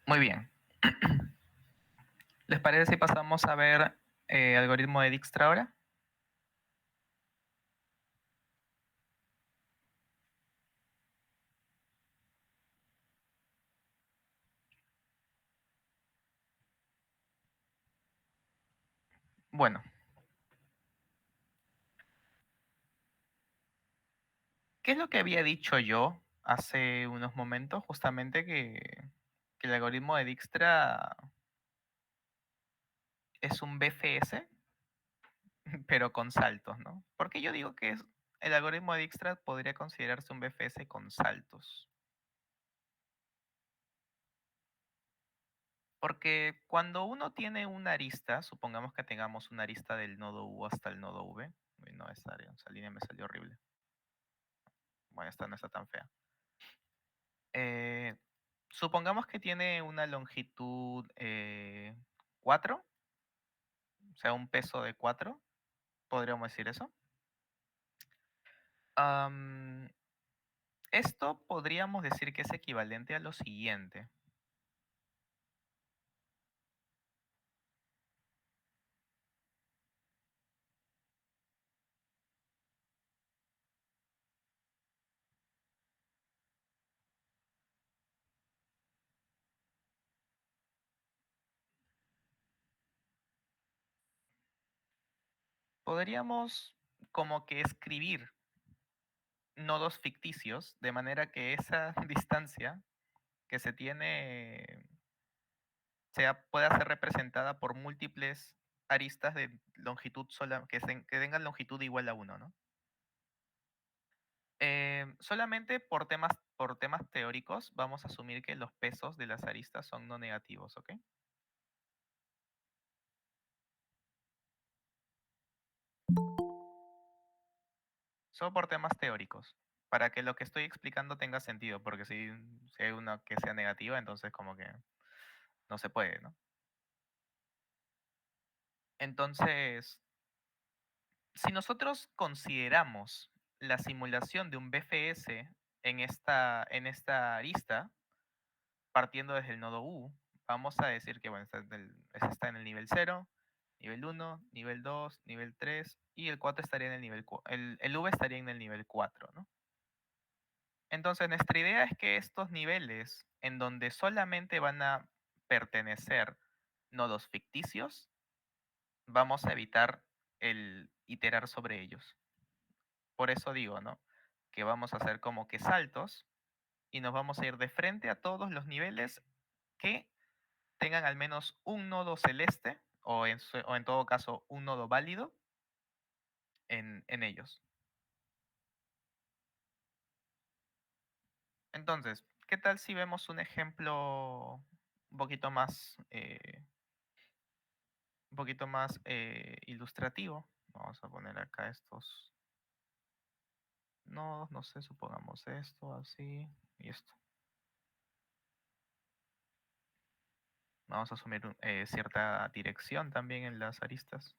A: Muy bien. ¿Les parece si pasamos a ver algoritmo de Dijkstra ahora? Bueno, ¿qué es lo que había dicho yo hace unos momentos? Justamente que el algoritmo de Dijkstra es un BFS, pero con saltos, ¿no? Porque yo digo que el algoritmo de Dijkstra podría considerarse un BFS con saltos. Porque cuando uno tiene una arista, supongamos que tengamos una arista del nodo U hasta el nodo V. Uy, no, esa línea me salió horrible. Bueno, esta no está tan fea. Eh, supongamos que tiene una longitud 4, o sea, un peso de 4, podríamos decir eso. Am, esto podríamos decir que es equivalente a lo siguiente. Podríamos como que escribir nodos ficticios de manera que esa distancia que se tiene pueda ser representada por múltiples aristas de longitud sola, que tengan longitud igual a 1, ¿no? Solamente por temas teóricos vamos a asumir que los pesos de las aristas son no negativos, ¿ok? Solo por temas teóricos, para que lo que estoy explicando tenga sentido, porque si hay una que sea negativa, entonces como que no se puede, ¿no? Entonces, si nosotros consideramos la simulación de un BFS en esta arista, partiendo desde el nodo U, vamos a decir que bueno, ese está en el nivel 0, nivel 1, nivel 2, nivel 3 y el 4 estaría en el nivel 4. El V estaría en el nivel 4, ¿no? Entonces, nuestra idea es que estos niveles, en donde solamente van a pertenecer nodos ficticios, vamos a evitar el iterar sobre ellos. Por eso digo, ¿no? Que vamos a hacer como que saltos y nos vamos a ir de frente a todos los niveles que tengan al menos un nodo celeste o en todo caso un nodo válido en ellos. Entonces, ¿qué tal si vemos un ejemplo un poquito más ilustrativo? Vamos a poner acá estos nodos, no sé, supongamos esto, así y esto. Vamos a asumir cierta dirección también en las aristas.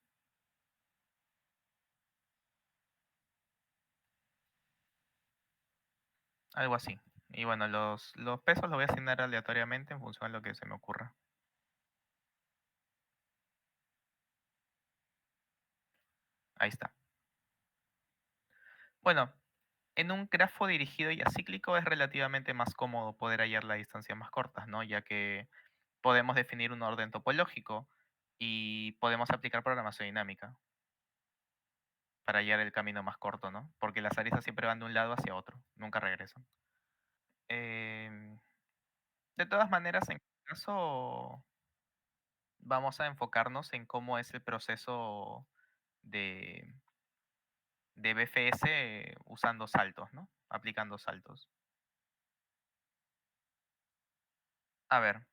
A: Algo así. Y bueno, los pesos los voy a asignar aleatoriamente en función de lo que se me ocurra. Ahí está. Bueno, en un grafo dirigido y acíclico es relativamente más cómodo poder hallar las distancias más cortas, ¿no? Ya que podemos definir un orden topológico y podemos aplicar programación dinámica para hallar el camino más corto, ¿no? Porque las aristas siempre van de un lado hacia otro, nunca regresan. Em, de todas maneras, en este caso, vamos a enfocarnos en cómo es el proceso de, de BFS usando saltos, ¿no? Aplicando saltos. A ver,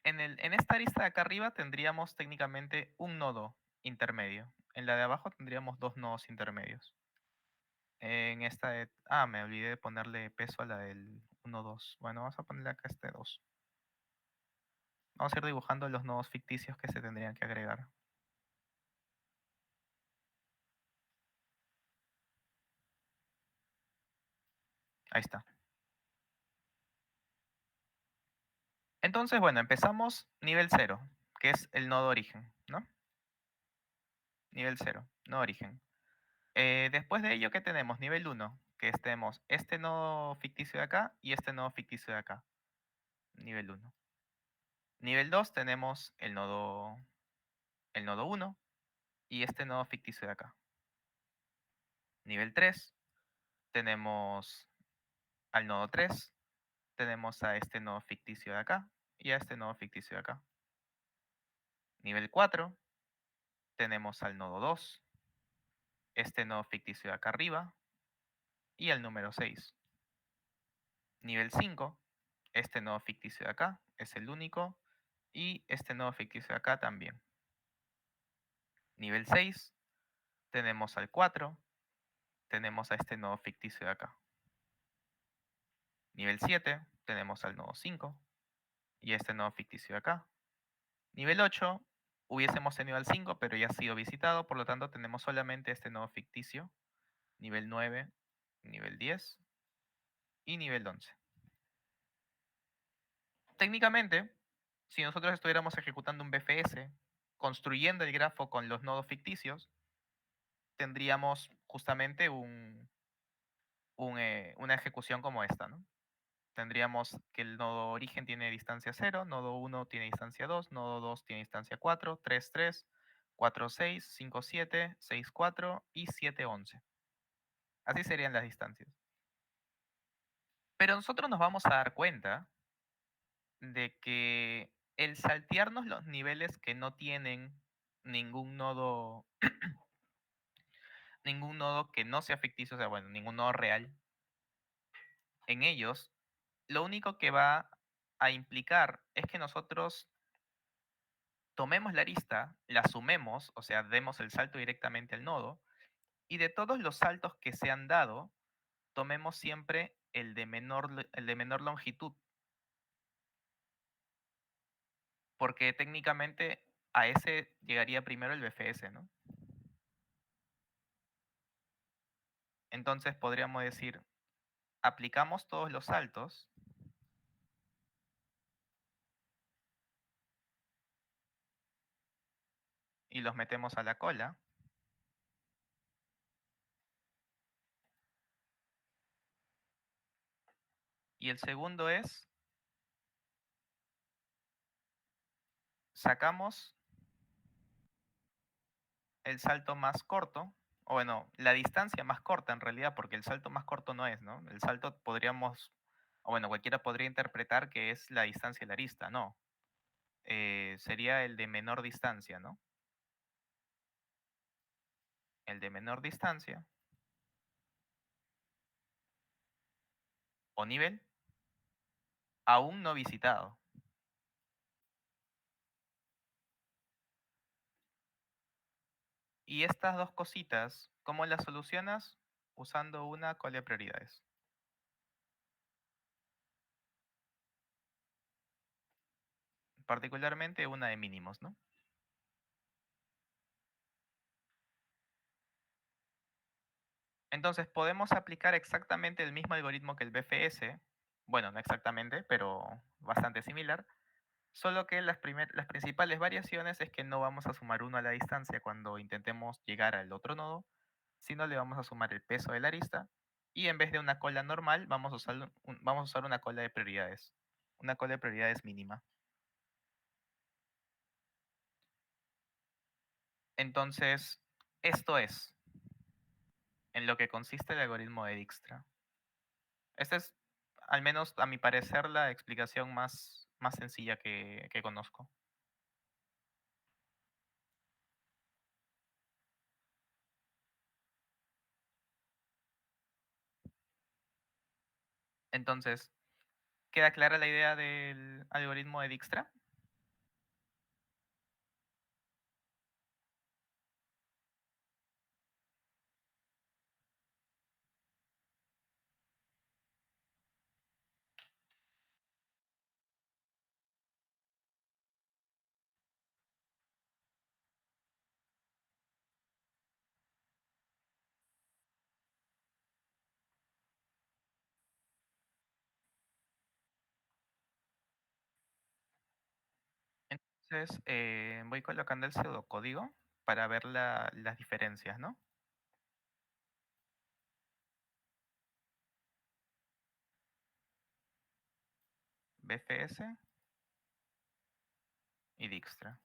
A: en esta arista de acá arriba tendríamos técnicamente un nodo intermedio. En la de abajo tendríamos dos nodos intermedios. En esta me olvidé de ponerle peso a la del 1, 2. Bueno, vamos a ponerle acá este 2. Vamos a ir dibujando los nodos ficticios que se tendrían que agregar. Ahí está. Entonces, bueno, empezamos nivel cero, que es el nodo origen, ¿no? Nivel cero, nodo origen. Después de ello, ¿qué tenemos? Nivel uno, que tenemos este nodo ficticio de acá y este nodo ficticio de acá. Nivel uno. Nivel 2 tenemos el nodo uno y este nodo ficticio de acá. Nivel 3 tenemos al nodo 3, tenemos a este nodo ficticio de acá y a este nodo ficticio de acá. Nivel 4 tenemos al nodo 2, este nodo ficticio de acá arriba y el número 6. Nivel 5, este nodo ficticio de acá es el único y este nodo ficticio de acá también. Nivel 6, tenemos al 4, tenemos a este nodo ficticio de acá. Nivel 7, tenemos al nodo 5 y este nodo ficticio de acá. Nivel 8, hubiésemos tenido al 5, pero ya ha sido visitado, por lo tanto tenemos solamente este nodo ficticio. Nivel 9, nivel 10 y nivel 11. Técnicamente, si nosotros estuviéramos ejecutando un BFS, construyendo el grafo con los nodos ficticios, tendríamos justamente una ejecución como esta, ¿no? Tendríamos que el nodo origen tiene distancia 0, nodo 1 tiene distancia 2, nodo 2 tiene distancia 4, 3, 3, 4, 6, 5, 7, 6, 4 y 7, 11. Así serían las distancias. Pero nosotros nos vamos a dar cuenta de que el saltearnos los niveles que no tienen ningún nodo, ningún nodo que no sea ficticio, o sea, bueno, ningún nodo real, en ellos, lo único que va a implicar es que nosotros tomemos la arista, la sumemos, o sea, demos el salto directamente al nodo, y de todos los saltos que se han dado, tomemos siempre el de menor longitud, porque técnicamente a ese llegaría primero el BFS, ¿no? Entonces podríamos decir, aplicamos todos los saltos y los metemos a la cola. Y el segundo es, sacamos el salto más corto, o bueno, la distancia más corta en realidad, porque el salto más corto no es, ¿no? El salto podríamos, o bueno, cualquiera podría interpretar que es la distancia de la arista, no. Sería el de menor distancia, ¿no? El de menor distancia o nivel aún no visitado. Y estas dos cositas, ¿cómo las solucionas? Usando una cola de prioridades, particularmente una de mínimos, ¿no? Entonces podemos aplicar exactamente el mismo algoritmo que el BFS, bueno, no exactamente, pero bastante similar, solo que las principales variaciones es que no vamos a sumar uno a la distancia cuando intentemos llegar al otro nodo, sino le vamos a sumar el peso de la arista y en vez de una cola normal vamos a usar una cola de prioridades, una cola de prioridades mínima. Entonces, esto es en lo que consiste el algoritmo de Dijkstra. Esta es, al menos a mi parecer, la explicación más sencilla que conozco. Entonces, ¿queda clara la idea del algoritmo de Dijkstra? Entonces, voy colocando el pseudocódigo para ver las diferencias, ¿no? BFS y Dijkstra.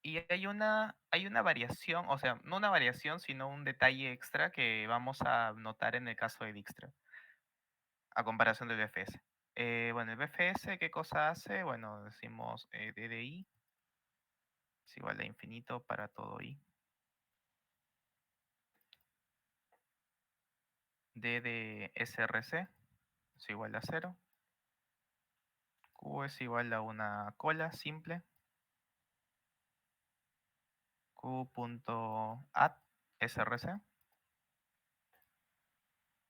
A: Y hay una variación, o sea, no una variación, sino un detalle extra que vamos a notar en el caso de Dijkstra, a comparación del BFS. Bueno, el BFS, ¿qué cosa hace? Bueno, decimos d de i es igual a infinito para todo i. D de src es igual a 0. Q es igual a una cola simple. Q.add src.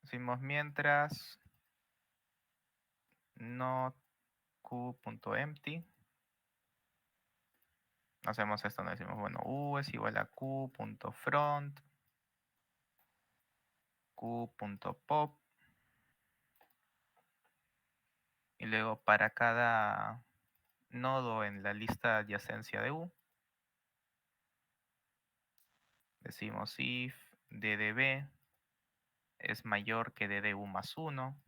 A: Decimos mientras not q.empty. Hacemos esto, nos decimos, bueno, u es igual a q.front, q.pop, y luego para cada nodo en la lista de adyacencia de u, decimos if ddb es mayor que ddu más 1,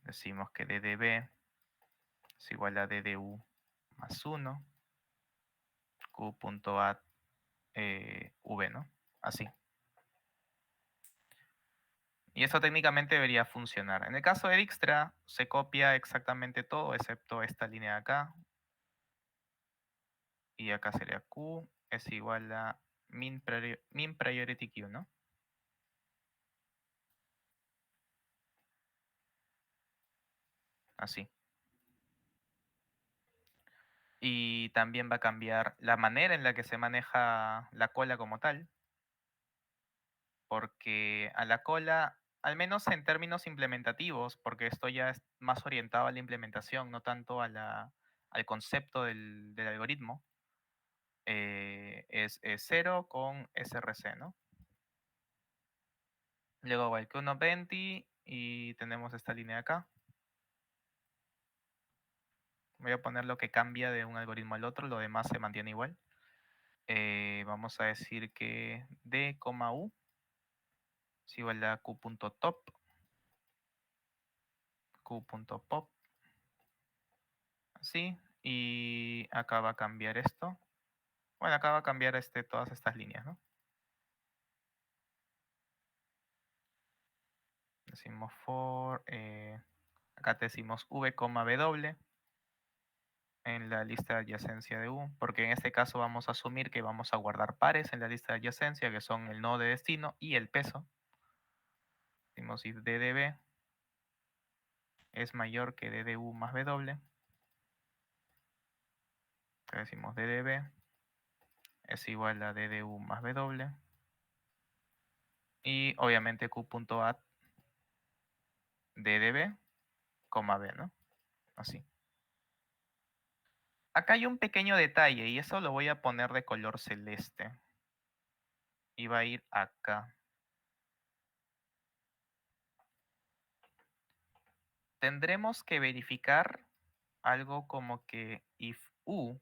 A: decimos que ddb es igual a ddu más 1, q.add v, ¿no? Así. Y eso técnicamente debería funcionar. En el caso de Dijkstra, se copia exactamente todo, excepto esta línea de acá. Y acá sería Q es igual a min priority Q, ¿no? Así. Y también va a cambiar la manera en la que se maneja la cola como tal, porque a la cola, al menos en términos implementativos, porque esto ya es más orientado a la implementación, no tanto al concepto del algoritmo, es 0 con src, ¿no? Luego va el Q120 y tenemos esta línea de acá. Voy a poner lo que cambia de un algoritmo al otro, lo demás se mantiene igual. Vamos a decir que d, u es igual a q.top, q.pop, así, y acá va a cambiar esto. Bueno, acá va a cambiar todas estas líneas, ¿no? Decimos for, acá decimos v, w en la lista de adyacencia de u, porque en este caso vamos a asumir que vamos a guardar pares en la lista de adyacencia, que son el nodo de destino y el peso. Decimos if ddb es mayor que ddu más w. Decimos ddb es igual a ddu más w. Y obviamente q.add ddb, b, ¿no? Así. Acá hay un pequeño detalle y eso lo voy a poner de color celeste. Y va a ir acá. Tendremos que verificar algo como que if u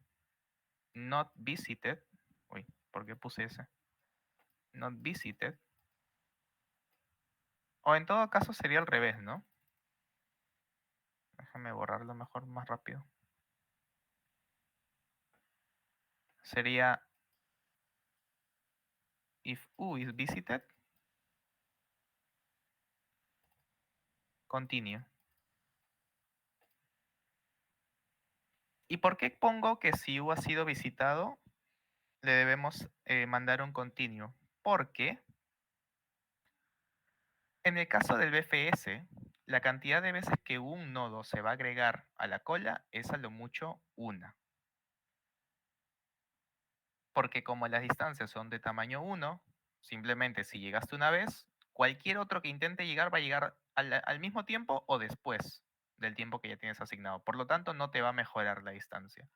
A: not visited, uy, ¿por qué puse ese? Not visited, o en todo caso sería al revés, ¿no? Déjame borrarlo mejor, más rápido. Sería if u is visited, continue. ¿Y por qué pongo que si u ha sido visitado, le debemos mandar un continue? Porque en el caso del BFS, la cantidad de veces que un nodo se va a agregar a la cola es a lo mucho una. Porque como las distancias son de tamaño 1, simplemente si llegaste una vez, cualquier otro que intente llegar va a llegar al mismo tiempo o después del tiempo que ya tienes asignado. Por lo tanto, no te va a mejorar la distancia.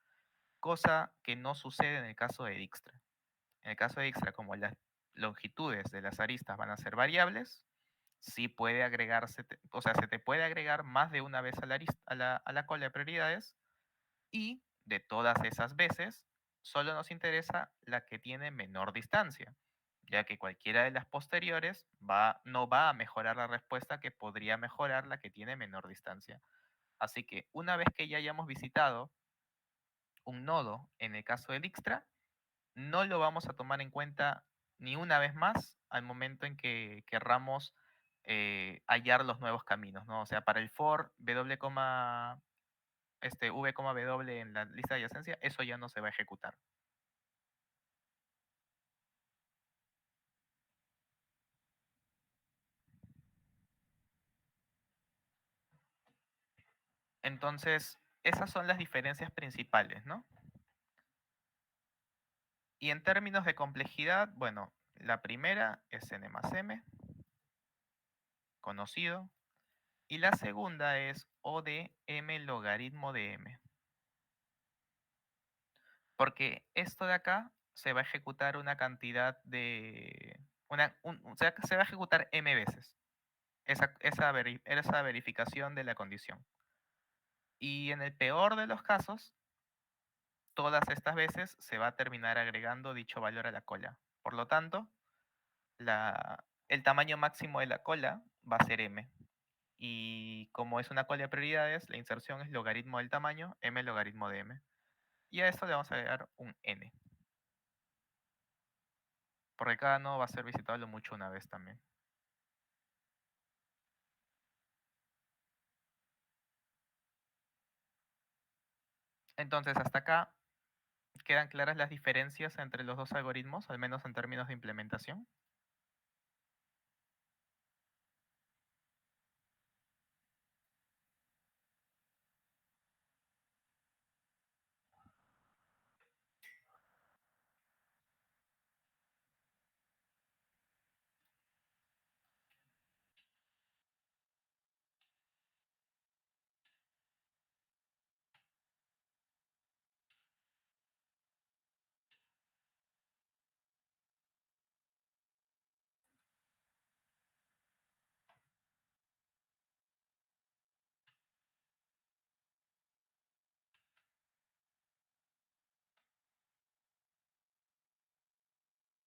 A: Cosa que no sucede en el caso de Dijkstra. En el caso de Dijkstra, como las longitudes de las aristas van a ser variables, sí puede agregarse, o sea, se te puede agregar más de una vez a la cola de prioridades y de todas esas veces, solo nos interesa la que tiene menor distancia, ya que cualquiera de las posteriores no va a mejorar la respuesta que podría mejorar la que tiene menor distancia. Así que una vez que ya hayamos visitado un nodo, en el caso del Dijkstra, no lo vamos a tomar en cuenta ni una vez más al momento en que querramos hallar los nuevos caminos, ¿no? O sea, para el for v, w en la lista de adyacencia, eso ya no se va a ejecutar. Entonces, esas son las diferencias principales, ¿no? Y en términos de complejidad, bueno, la primera es n más m, conocido, y la segunda es O de m logaritmo de m. Porque esto de acá se va a ejecutar una cantidad de... o sea, se va a ejecutar m veces esa verificación de la condición. Y en el peor de los casos, todas estas veces se va a terminar agregando dicho valor a la cola. Por lo tanto, el tamaño máximo de la cola va a ser m. Y como es una cola de prioridades, la inserción es logaritmo del tamaño, m logaritmo de m. Y a esto le vamos a agregar un n, porque cada nodo va a ser visitable mucho una vez también. Entonces, hasta acá quedan claras las diferencias entre los dos algoritmos, al menos en términos de implementación.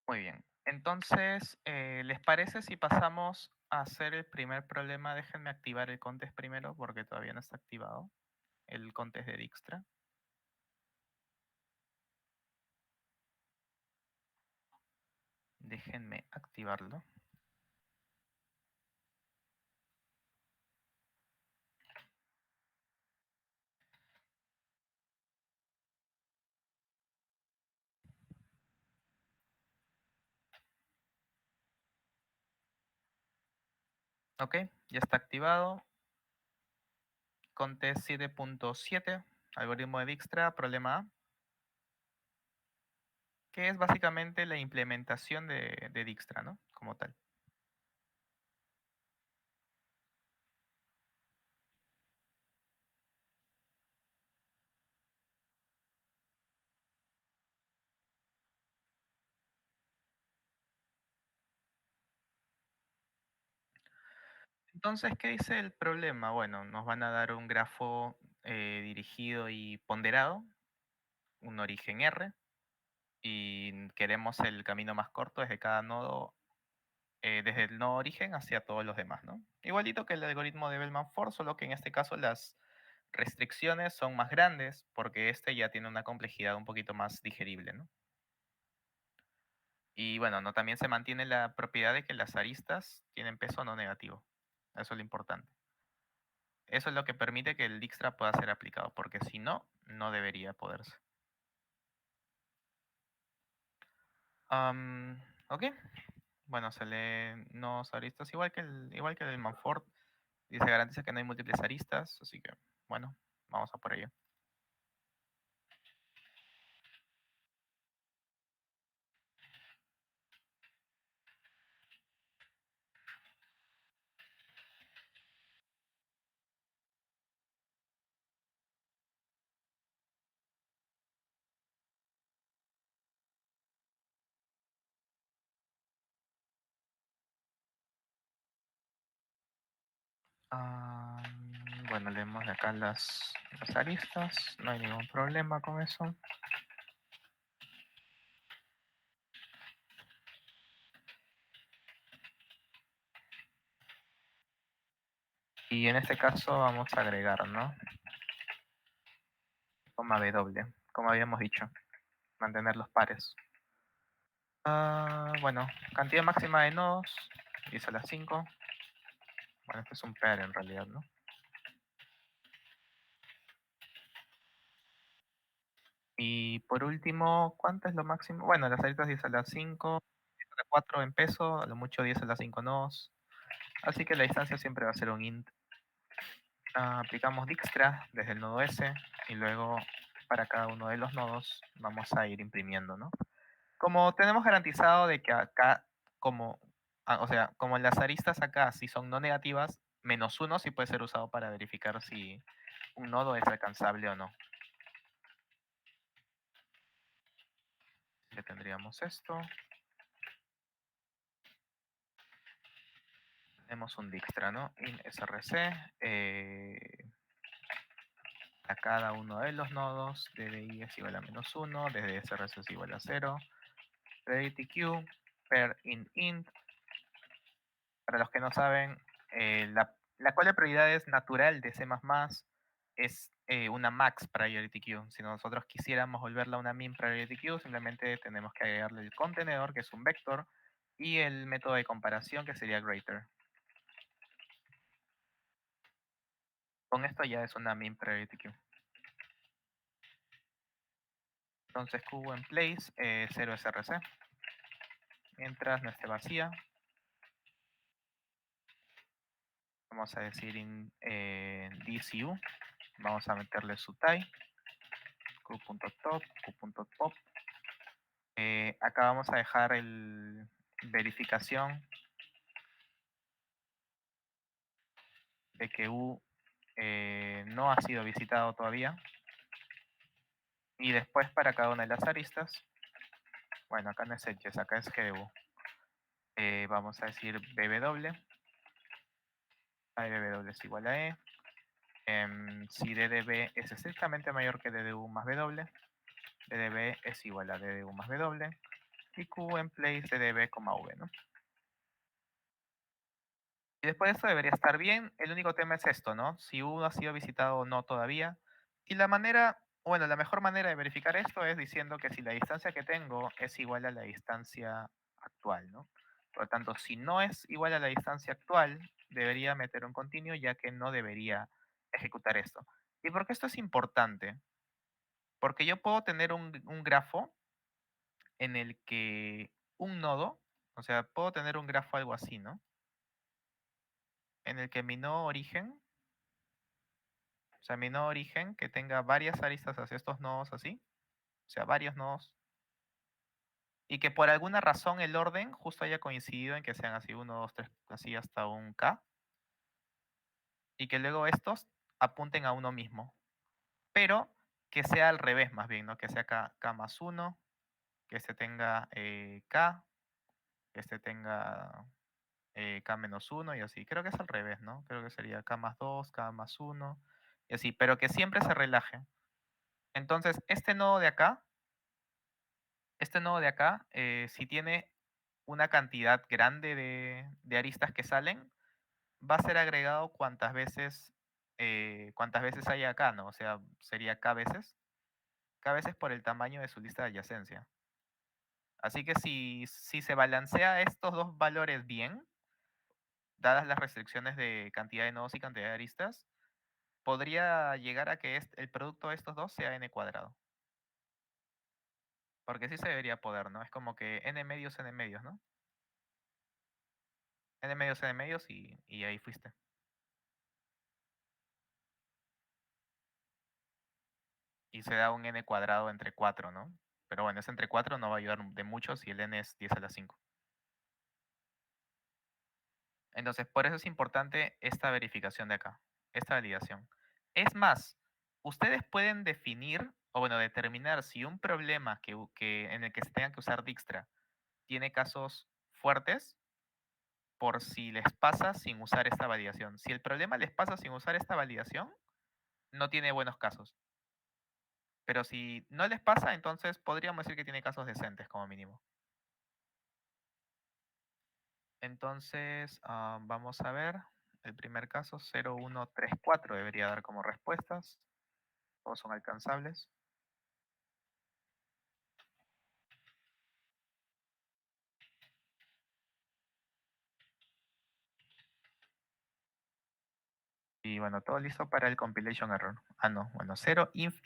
A: Muy bien. Entonces, ¿les parece si pasamos a hacer el primer problema? Déjenme activar el contest primero porque todavía no está activado el contest de Dijkstra. Déjenme activarlo. Ok, ya está activado. Contest 7.7, algoritmo de Dijkstra, problema A, que es básicamente la implementación de Dijkstra, ¿no? Como tal. Entonces, ¿qué dice el problema? Bueno, nos van a dar un grafo dirigido y ponderado, un origen R, y queremos el camino más corto desde cada nodo, desde el nodo origen hacia todos los demás, ¿no? Igualito que el algoritmo de Bellman-Ford, solo que en este caso las restricciones son más grandes porque este ya tiene una complejidad un poquito más digerible, ¿no? Y bueno, no, también se mantiene la propiedad de que las aristas tienen peso no negativo. Eso es lo importante. Eso es lo que permite que el Dijkstra pueda ser aplicado, porque si no, no debería poderse. Ok. Bueno, se lee nodos aristas igual que el Manford. Dice garantiza que no hay múltiples aristas, así que bueno, vamos a por ello. Ah, bueno, leemos de acá las aristas, no hay ningún problema con eso. Y en este caso vamos a agregar, ¿no? Coma W, como habíamos dicho, mantener los pares. Bueno, cantidad máxima de nodos, 10 a la 5. Bueno, este es un pair en realidad, ¿no? Y por último, ¿cuánto es lo máximo? Bueno, las aristas 10 a la 5, 10 a la 4 en peso, a lo mucho 10 a la 5 nodos. Así que la distancia siempre va a ser un int. Aplicamos Dijkstra desde el nodo S y luego para cada uno de los nodos vamos a ir imprimiendo, ¿no? Como tenemos garantizado de que acá, o sea, como las aristas acá si son no negativas, -1 sí puede ser usado para verificar si un nodo es alcanzable o no. Ya tendríamos esto. Tenemos un Dijkstra, ¿no? In src. A cada uno de los nodos, ddi es igual a -1, desde src es igual a 0. PriorityQ, per int. Para los que no saben, la cual de prioridades natural de C++ es una max priority queue. Si nosotros quisiéramos volverla una min priority queue, simplemente tenemos que agregarle el contenedor, que es un vector, y el método de comparación, que sería greater. Con esto ya es una min priority queue. Entonces cubo en place 0 src. Mientras no esté vacía, vamos a decir in dcu. Vamos a meterle su type, q.top, q.pop. Acá vamos a dejar el verificación de que U no ha sido visitado todavía. Y después para cada una de las aristas, bueno, acá no es edges, acá es GDU. Vamos a decir BW. BW es igual a E. Si DDB es estrictamente mayor que DDU más W, DDB es igual a DDU más W. Y Q en place DDB, V, ¿no? Y después de esto debería estar bien. El único tema es esto, ¿no? Si uno ha sido visitado o no todavía. Y la mejor manera de verificar esto es diciendo que si la distancia que tengo es igual a la distancia actual, ¿no? Por lo tanto, si no es igual a la distancia actual, debería meter un continuo ya que no debería ejecutar esto. ¿Y por qué esto es importante? Porque yo puedo tener un grafo en el que un nodo, o sea, puedo tener un grafo algo así, ¿no? En el que mi nodo origen, o sea, mi nodo origen que tenga varias aristas hacia estos nodos así, o sea, varios nodos, y que por alguna razón el orden justo haya coincidido en que sean así 1, 2, 3, así hasta un K, y que luego estos apunten a uno mismo, pero que sea al revés más bien, ¿no? Que sea K más 1, que este tenga K, que este tenga K menos 1 y así. Creo que es al revés, ¿no? Creo que sería K más 2, K más 1 y así, pero que siempre se relaje. Entonces, si tiene una cantidad grande de aristas que salen, va a ser agregado cuantas veces haya acá, ¿no? O sea, sería k veces por el tamaño de su lista de adyacencia. Así que si se balancea estos dos valores bien, dadas las restricciones de cantidad de nodos y cantidad de aristas, podría llegar a que el producto de estos dos sea n cuadrado. Porque sí se debería poder, ¿no? Es como que n medios, ¿no? N medios y ahí fuiste. Y se da un n cuadrado entre 4, ¿no? Pero bueno, ese entre 4 no va a ayudar de mucho si el n es 10 a la 5. Entonces, por eso es importante esta verificación de acá, esta validación. Es más, ustedes pueden definir, o bueno, determinar si un problema en el que se tenga que usar Dijkstra tiene casos fuertes, por si les pasa sin usar esta validación. Si el problema les pasa sin usar esta validación, no tiene buenos casos. Pero si no les pasa, entonces podríamos decir que tiene casos decentes como mínimo. Entonces, vamos a ver. El primer caso, 0, 1, 3, 4 debería dar como respuestas. Todos son alcanzables. Y bueno, todo listo para el compilation error. Ah, no, bueno, 0, inf.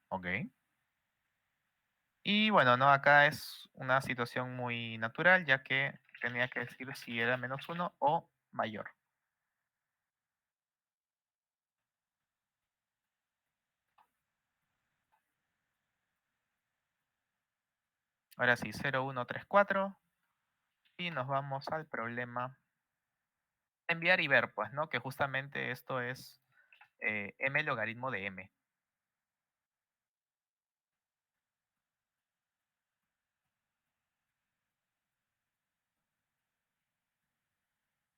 A: Ok. Y bueno, no, acá es una situación muy natural, ya que tenía que decir si era -1 o mayor. Ahora sí, 0, 1, 3, 4. Y nos vamos al problema enviar y ver, pues, ¿no? Que justamente esto es m logaritmo de m.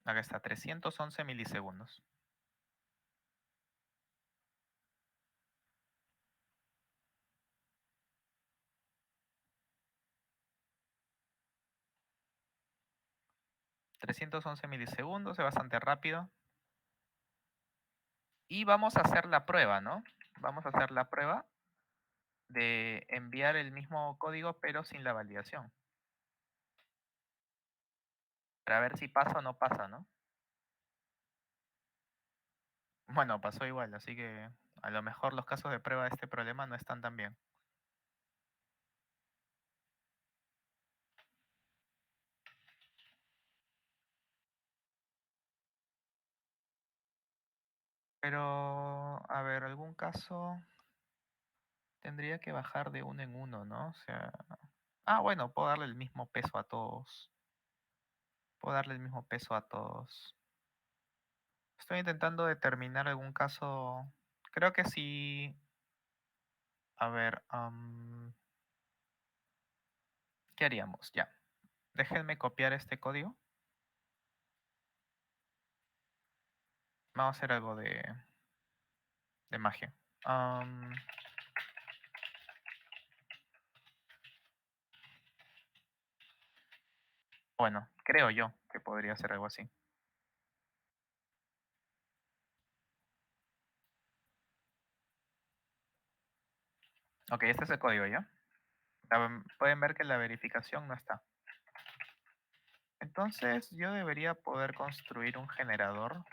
A: Acá está, 311 milisegundos. ...311 milisegundos, es bastante rápido. Y vamos a hacer la prueba, ¿no? Vamos a hacer la prueba de enviar el mismo código, pero sin la validación. Para ver si pasa o no pasa, ¿no? Bueno, pasó igual, así que a lo mejor los casos de prueba de este problema no están tan bien. Pero, a ver, algún caso tendría que bajar de uno en uno, ¿no? O sea... Ah, bueno, puedo darle el mismo peso a todos. Puedo darle el mismo peso a todos. Estoy intentando determinar algún caso. Creo que sí. A ver, ¿qué haríamos? Ya. Déjenme copiar este código. Vamos a hacer algo de magia. Bueno, creo yo que podría ser algo así. Ok, este es el código, ¿ya? Pueden ver que la verificación no está. Entonces yo debería poder construir un generador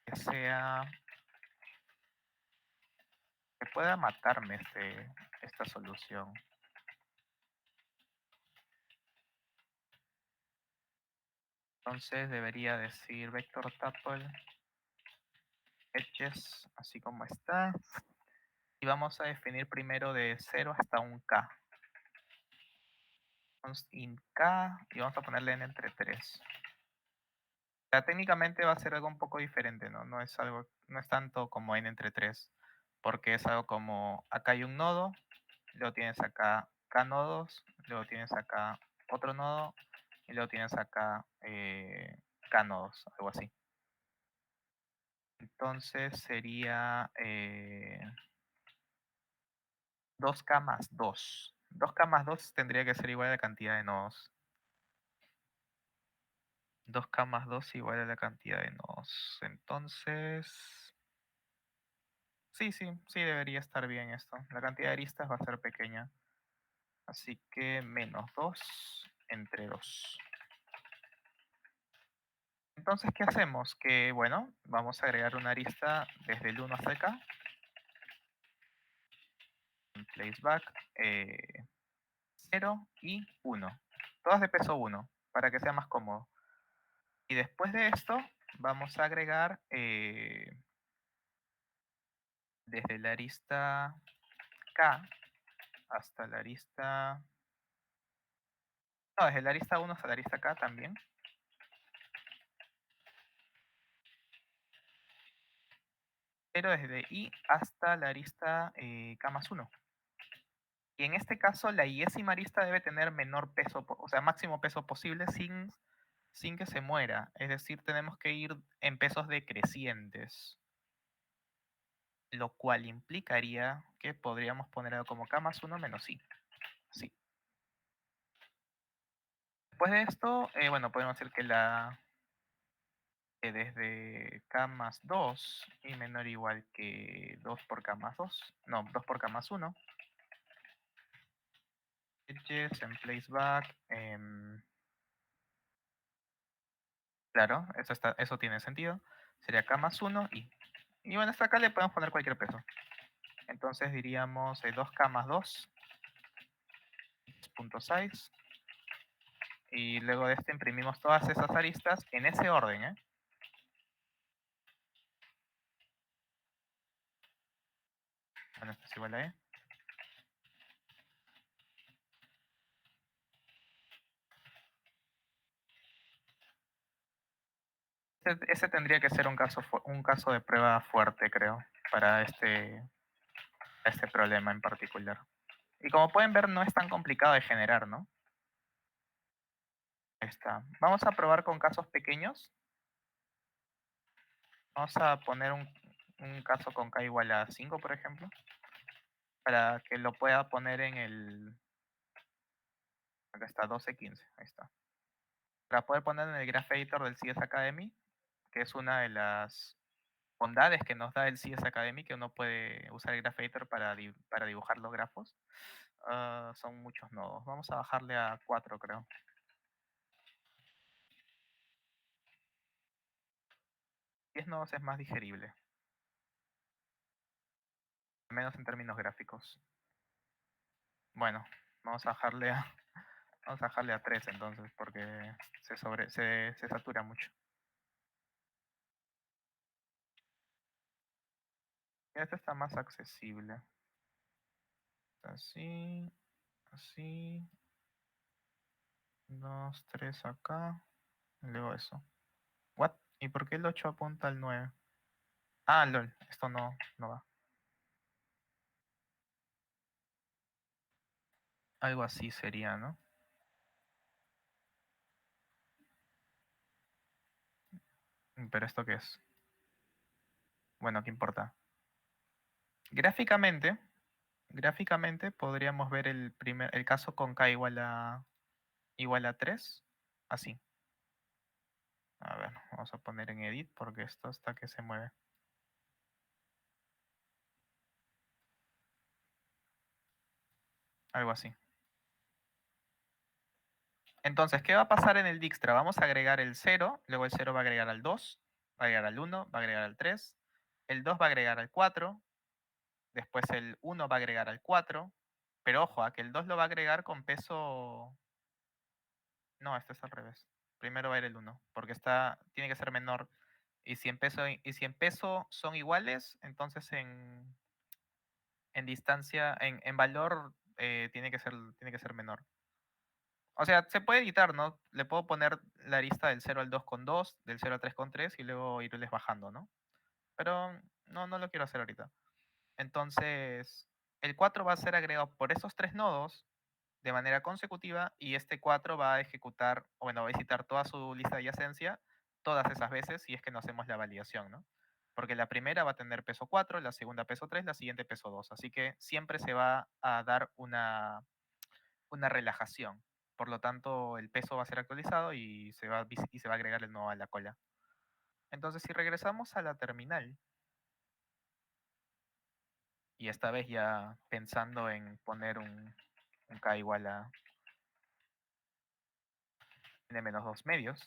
A: que sea... que pueda matarme esta solución. Entonces debería decir vector tuple edges, así como está. Y vamos a definir primero de 0 hasta un k. Const int k y vamos a ponerle n entre 3. O sea, técnicamente va a ser algo un poco diferente, ¿no? No es tanto como n entre 3, porque es algo como acá hay un nodo, luego tienes acá k nodos, luego tienes acá otro nodo y luego tienes acá k nodos, algo así. Entonces sería 2k más 2. 2k más 2 tendría que ser igual a la cantidad de nodos. 2k más 2 igual a la cantidad de nodos. Entonces, sí debería estar bien esto. La cantidad de aristas va a ser pequeña. Así que menos 2 entre 2. Entonces, ¿qué hacemos? Que, bueno, vamos a agregar una arista desde el 1 hasta acá. Placeback 0 y 1. Todas de peso 1, para que sea más cómodo. Y después de esto, vamos a agregar desde la arista K hasta la arista... No, desde la arista 1 hasta la arista K también. Pero desde I hasta la arista K más 1. Y en este caso, la iésima arista debe tener menor peso, o sea, máximo peso posible sin que se muera. Es decir, tenemos que ir en pesos decrecientes. Lo cual implicaría que podríamos poner algo como K más 1 menos I. Sí. Después de esto, bueno, podemos decir que desde K más 2 y menor o igual que 2 por K más 2, no, 2 por K más 1. Edges en placeback. Claro, eso tiene sentido. Sería K más 1 y bueno, hasta acá le podemos poner cualquier peso. Entonces diríamos 2K más 2 punto size. Y luego de esto imprimimos todas esas aristas en ese orden, ¿eh? Bueno, esto es igual a E. Ese tendría que ser un caso de prueba fuerte, creo, para este problema en particular. Y como pueden ver, no es tan complicado de generar, ¿no? Ahí está. Vamos a probar con casos pequeños. Vamos a poner un caso con K igual a 5, por ejemplo, para que lo pueda poner en el... Acá está, 1215, ahí está. Para poder poner en el Graph Editor del CS Academy, que es una de las bondades que nos da el CS Academy, que uno puede usar el Graph Editor para dibujar los grafos. Son muchos nodos. Vamos a bajarle a 4, creo. 10 nodos es más digerible. Al menos en términos gráficos. Bueno, vamos a bajarle a, vamos a bajarle a 3 entonces, porque se satura mucho. Este está más accesible. Así, así. 2, 3 acá. Y luego eso. ¿What? ¿Y por qué el 8 apunta al 9? Ah, lol. Esto no va. Algo así sería, ¿no? ¿Pero esto qué es? Bueno, ¿qué importa? Gráficamente podríamos ver el caso con K igual a 3. Así. A ver, vamos a poner en edit porque esto hasta que se mueve. Algo así. Entonces, ¿qué va a pasar en el Dijkstra? Vamos a agregar el 0, luego el 0 va a agregar al 2, va a agregar al 1, va a agregar al 3, el 2 va a agregar al 4, después el 1 va a agregar al 4, pero ojo, a que el 2 lo va a agregar con peso... No, esto es al revés. Primero va a ir el 1, porque tiene que ser menor. Y si en peso son iguales, entonces en distancia, en valor, tiene que ser menor. O sea, se puede editar, ¿no? Le puedo poner la arista del 0 al 2 con 2, del 0 al 3 con 3 y luego irles bajando, ¿no? Pero no lo quiero hacer ahorita. Entonces, el 4 va a ser agregado por esos 3 nodos de manera consecutiva y este 4 va a ejecutar, o bueno, va a visitar toda su lista de adyacencia todas esas veces si es que no hacemos la validación, ¿no? Porque la primera va a tener peso 4, la segunda peso 3, la siguiente peso 2. Así que siempre se va a dar una relajación. Por lo tanto, el peso va a ser actualizado y se va a agregar el nodo a la cola. Entonces, si regresamos a la terminal, y esta vez ya pensando en poner un K igual a n-2 medios,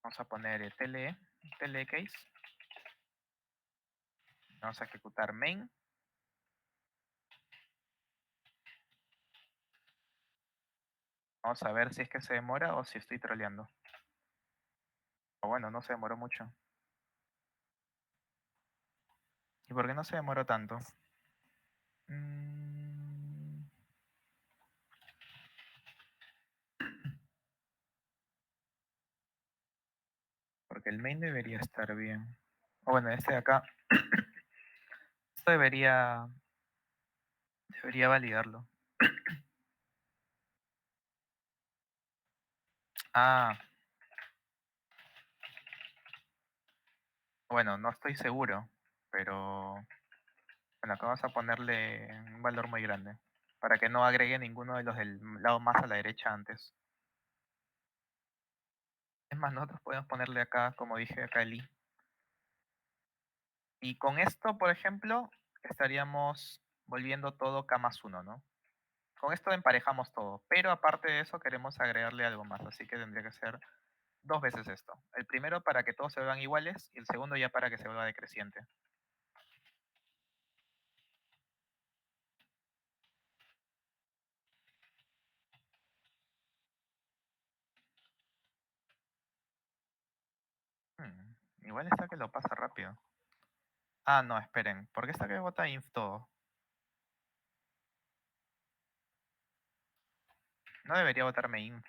A: vamos a poner tle case, vamos a ejecutar main, vamos a ver si es que se demora o si estoy troleando. O bueno, no se demoró mucho. ¿Y por qué no se demoró tanto? Porque el main debería estar bien. O bueno, este de acá. Esto debería Debería validarlo. Ah, bueno, no estoy seguro, pero bueno, acá vamos a ponerle un valor muy grande para que no agregue ninguno de los del lado más a la derecha antes. Es más, nosotros podemos ponerle acá, como dije, acá el i. Y con esto, por ejemplo, estaríamos volviendo todo K más 1, ¿no? Con esto emparejamos todo, pero aparte de eso queremos agregarle algo más, así que tendría que ser dos veces esto. El primero para que todos se vean iguales y el segundo ya para que se vuelva decreciente. Igual está que lo pasa rápido. Ah, no, esperen. ¿Por qué está que bota inf todo? No debería botarme inf.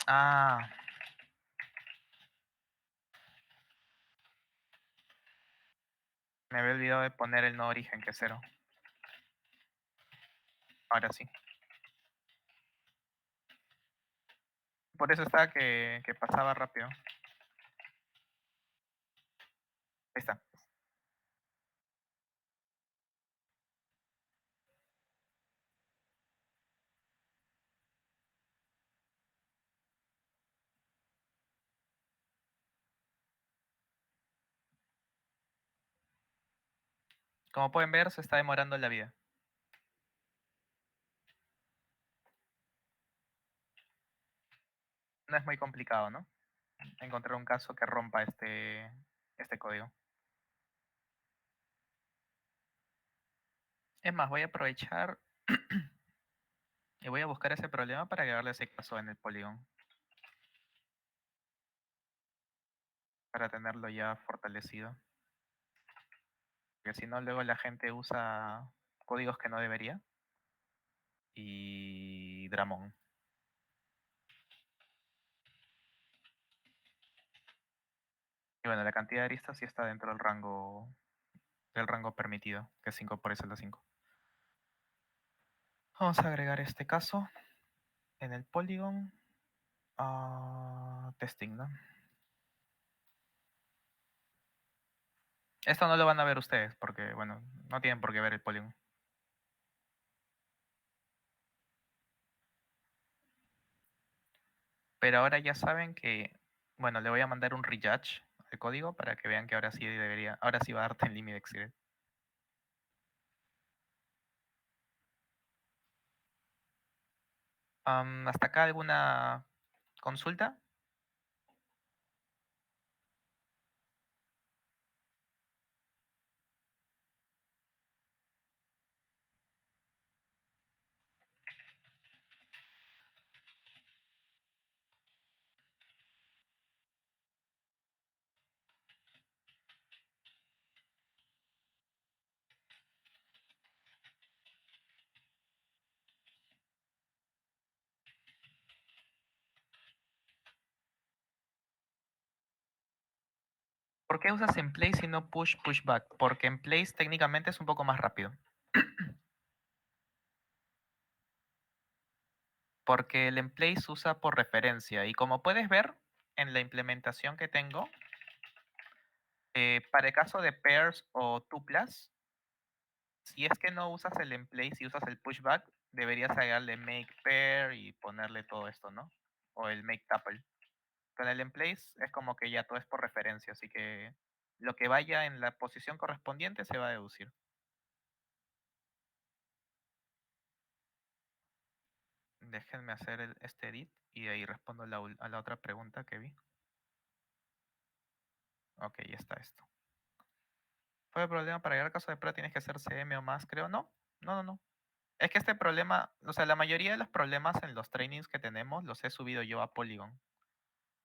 A: Ah, me había olvidado de poner el no origen, que es 0. Ahora sí. Por eso está que pasaba rápido. Ahí está. Como pueden ver, se está demorando la vida. No es muy complicado, ¿no? Encontrar un caso que rompa este código. Es más, voy a aprovechar y voy a buscar ese problema para agregarle ese caso en el polígono. Para tenerlo ya fortalecido. Porque si no, luego la gente usa códigos que no debería. Y Dramón. Y bueno, la cantidad de aristas sí está dentro del rango permitido, que es 5 por celda 5. Vamos a agregar este caso en el polygon testing, ¿no? Esto no lo van a ver ustedes porque, bueno, no tienen por qué ver el polygon. Pero ahora ya saben que, bueno, le voy a mandar un rejudge al código para que vean que ahora sí debería, ahora sí va a darte el limit exceed. ¿Hasta acá alguna consulta? ¿Por qué usas en place y no push pushback? Porque en place técnicamente es un poco más rápido. Porque el emplace se usa por referencia y como puedes ver en la implementación que tengo, para el caso de pairs o tuplas, si es que no usas el emplace y usas el pushback, deberías agregarle make pair y ponerle todo esto, ¿no? O el make tuple. Con el emplace es como que ya todo es por referencia, así que lo que vaya en la posición correspondiente se va a deducir. Déjenme hacer este edit y de ahí respondo a la otra pregunta que vi. Ok, ya está esto. ¿Fue el problema para llegar al caso de prueba tienes que hacer CM o más, creo? No, no, no, no. Es que este problema, o sea, la mayoría de los problemas en los trainings que tenemos los he subido yo a Polygon.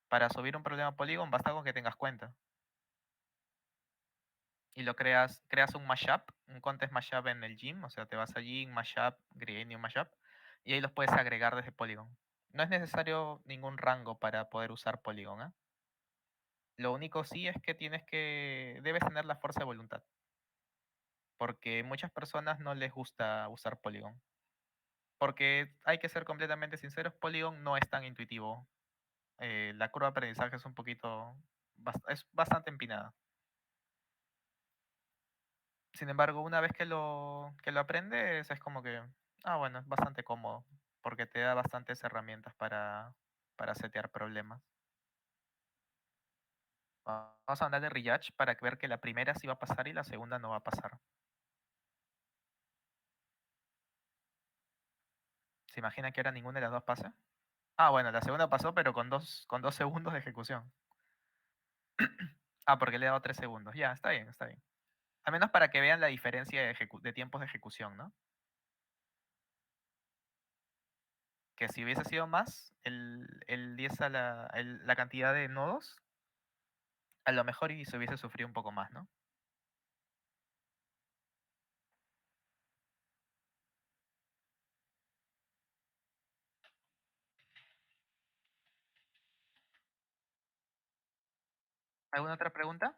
A: Para subir un problema a Polygon basta con que tengas cuenta. Y lo creas un mashup, un contest mashup en el gym, o sea, te vas allí en mashup, create new mashup, y ahí los puedes agregar desde Polygon. No es necesario ningún rango para poder usar Polygon, ¿ah? Lo único sí es que debes tener la fuerza de voluntad, porque muchas personas no les gusta usar Polygon. Porque hay que ser completamente sinceros, Polygon no es tan intuitivo. La curva de aprendizaje es un poquito, es bastante empinada. Sin embargo, una vez que lo aprendes, es como que, bueno, es bastante cómodo, porque te da bastantes herramientas para setear problemas. Vamos a hablar de Riyadh para ver que la primera sí va a pasar y la segunda no va a pasar. ¿Se imagina que ahora ninguna de las dos pase? Bueno, la segunda pasó, pero con dos segundos de ejecución. Porque le he dado 3 segundos. Ya, está bien, está bien. Al menos para que vean la diferencia de tiempos de ejecución, ¿no? Que si hubiese sido más, el 10 la cantidad de nodos, a lo mejor y se hubiese sufrido un poco más, ¿no? ¿Alguna otra pregunta?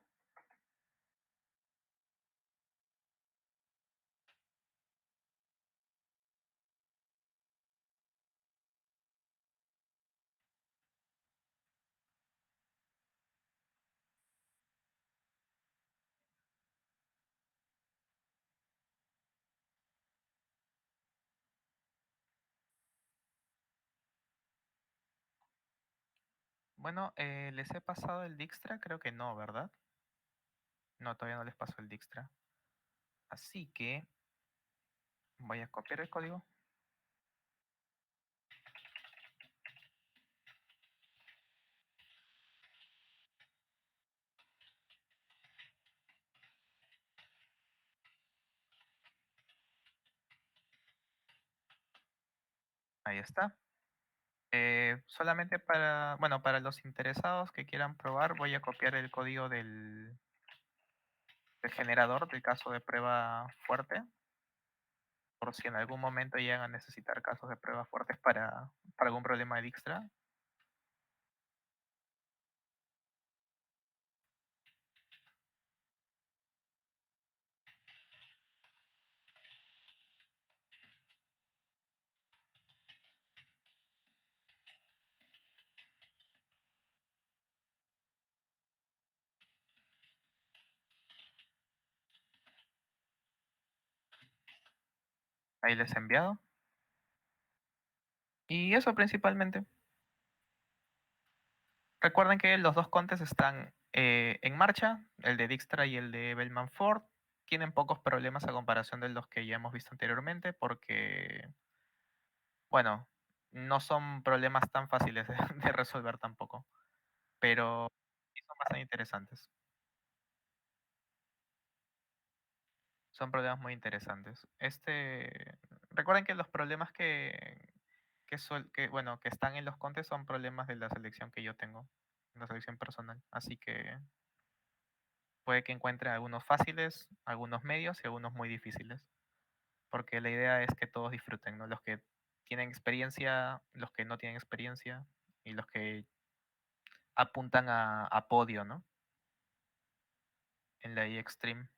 A: Bueno, ¿les he pasado el Dijkstra? Creo que no, ¿verdad? No, todavía no les paso el Dijkstra. Así que voy a copiar el código. Ahí está. Solamente para los interesados que quieran probar, voy a copiar el código del generador del caso de prueba fuerte, por si en algún momento llegan a necesitar casos de prueba fuertes para algún problema de Dijkstra. Ahí les he enviado. Y eso principalmente. Recuerden que los dos contes están en marcha, el de Dijkstra y el de Bellman Ford. Tienen pocos problemas a comparación de los que ya hemos visto anteriormente porque, bueno, no son problemas tan fáciles de resolver tampoco, pero sí son bastante interesantes. Son problemas muy interesantes. Recuerden que los problemas bueno, que están en los contes son problemas de la selección que yo tengo, la selección personal. Así que puede que encuentre algunos fáciles, algunos medios y algunos muy difíciles. Porque la idea es que todos disfruten, ¿no? Los que tienen experiencia, los que no tienen experiencia y los que apuntan a podio, ¿no? En la Extreme.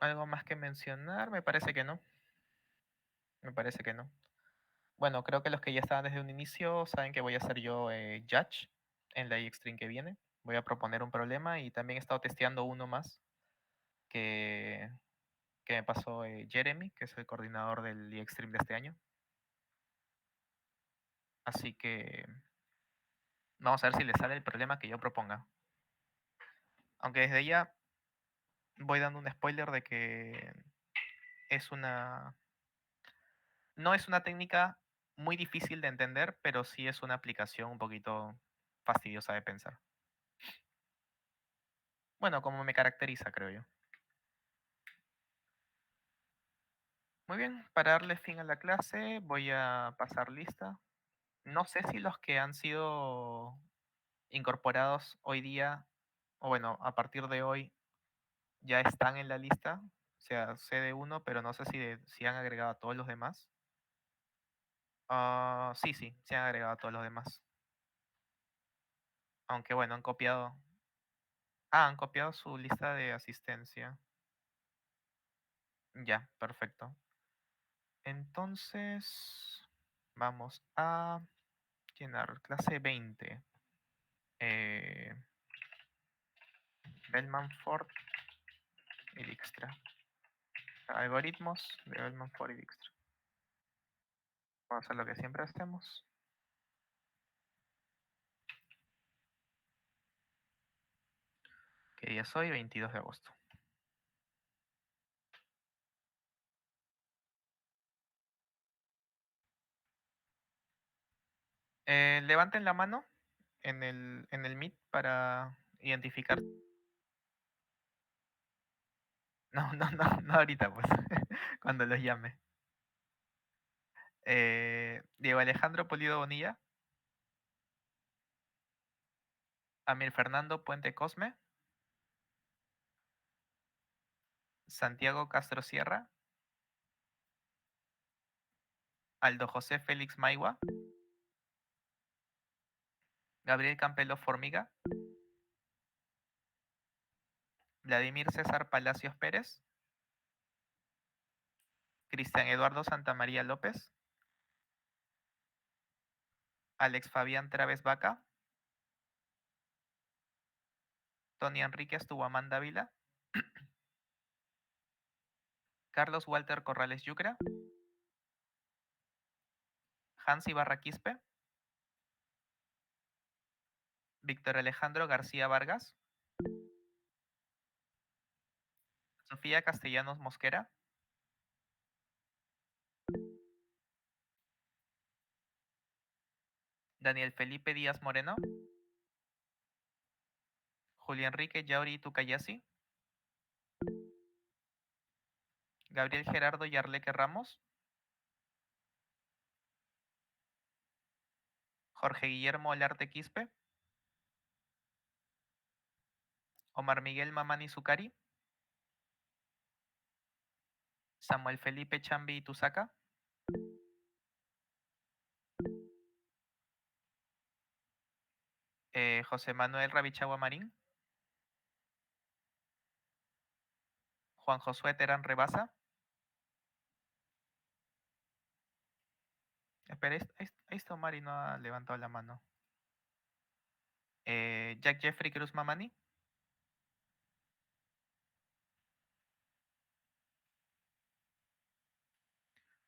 A: ¿Algo más que mencionar? Me parece que no. Me parece que no. Bueno, creo que los que ya estaban desde un inicio saben que voy a ser yo judge en la Extreme que viene. Voy a proponer un problema y también he estado testeando uno más que, que me pasó Jeremy, que es el coordinador del Extreme de este año. Así que vamos a ver si le sale el problema que yo proponga. Aunque desde ya voy dando un spoiler de que es no es una técnica muy difícil de entender, pero sí es una aplicación un poquito fastidiosa de pensar. Bueno, como me caracteriza, creo yo. Muy bien, para darle fin a la clase voy a pasar lista. No sé si los que han sido incorporados hoy día, o bueno, a partir de hoy, ya están en la lista. sea, sé de uno, pero no sé si han agregado a todos los demás. Sí, sí, se han agregado a todos los demás. Aunque bueno, han copiado. Han copiado su lista de asistencia. Ya, perfecto. Entonces, vamos a llenar clase 20. Eh, Bellman Ford y Dijkstra. Algoritmos de Bellman Ford y Dijkstra. Vamos a hacer lo que siempre hacemos. Que día es hoy, 22 de agosto. Levanten la mano en el Meet para identificar. No, no, no, no ahorita, pues. Cuando los llame. Diego Alejandro Polido Bonilla. Amir Fernando Puente Cosme. Santiago Castro Sierra. Aldo José Félix Maigua. Gabriel Campelo Formiga. Vladimir César Palacios Pérez. Cristian Eduardo Santamaría López. Alex Fabián Traves Vaca. Tony Enríquez Tuguamán Dávila. Carlos Walter Corrales Yucra. Hans Ibarra Quispe. Víctor Alejandro García Vargas. Sofía Castellanos Mosquera. Daniel Felipe Díaz Moreno. Julio Enrique Yauri Tucayasi. Gabriel Gerardo Yarleque Ramos. Jorge Guillermo Olarte Quispe. Omar Miguel Mamani Zucari. Samuel Felipe Chambi Tusaca. José Manuel Rabichagua Marín. Juan Josué Terán Rebasa. Espera, ahí está Omar y no ha levantado la mano. Jack Jeffrey Cruz Mamani.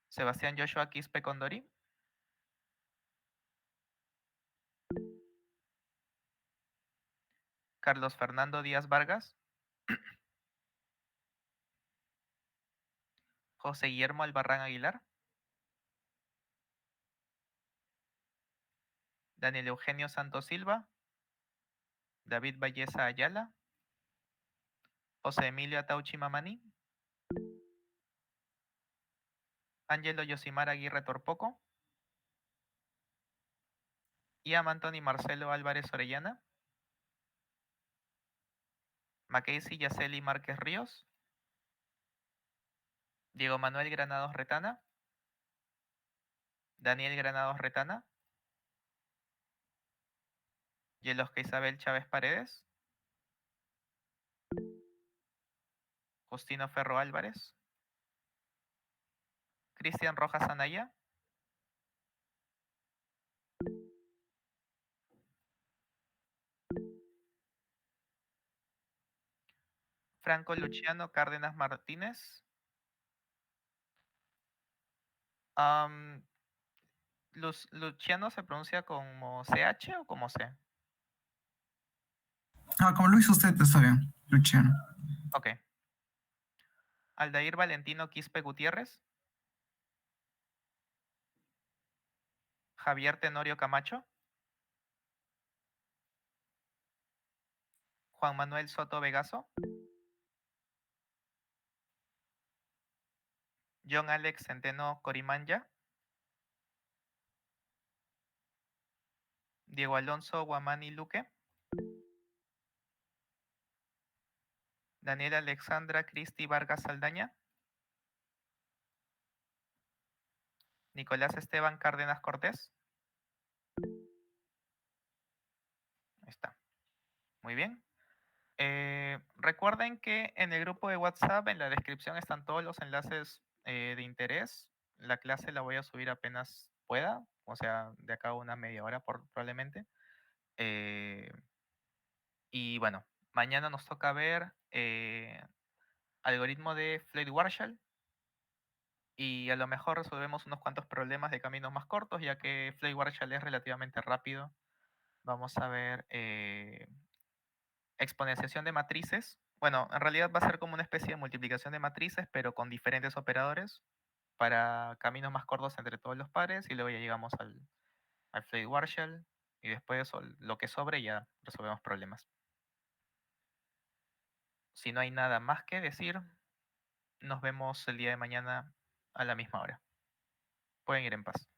A: Sebastián Joshua Quispe Condori. Carlos Fernando Díaz Vargas. José Guillermo Albarrán Aguilar. Daniel Eugenio Santos Silva. David Valleza Ayala. José Emilio Atauchi Mamani. Ángelo Yosimar Aguirre Torpoco. Ian Anthony Marcelo Álvarez Orellana. Mackenzie Yaceli Márquez Ríos. Diego Manuel Granados Retana. Daniel Granados Retana. Yelosca Isabel Chávez Paredes. Justino Ferro Álvarez. Cristian Rojas Anaya. Franco Luciano Cárdenas Martínez. ¿Luciano se pronuncia como CH o como C?
B: Como lo hizo usted, está bien, Luciano.
A: Ok. Aldair Valentino Quispe Gutiérrez. Javier Tenorio Camacho. Juan Manuel Soto Vegaso. John Alex Centeno Corimanya. Diego Alonso Guamani Luque. Daniela Alexandra Cristi Vargas Saldaña. Nicolás Esteban Cárdenas Cortés. Ahí está. Muy bien. Recuerden que en el grupo de WhatsApp, en la descripción están todos los enlaces de interés. La clase la voy a subir apenas pueda, o sea, de acá a una media hora probablemente. Eh, y bueno, mañana nos toca ver algoritmo de Floyd-Warshall y a lo mejor resolvemos unos cuantos problemas de caminos más cortos, ya que Floyd-Warshall es relativamente rápido. Vamos a ver exponenciación de matrices. Bueno, en realidad va a ser como una especie de multiplicación de matrices, pero con diferentes operadores para caminos más cortos entre todos los pares y luego ya llegamos al Floyd-Warshall y después lo que sobre ya resolvemos problemas. Si no hay nada más que decir, nos vemos el día de mañana a la misma hora. Pueden ir en paz.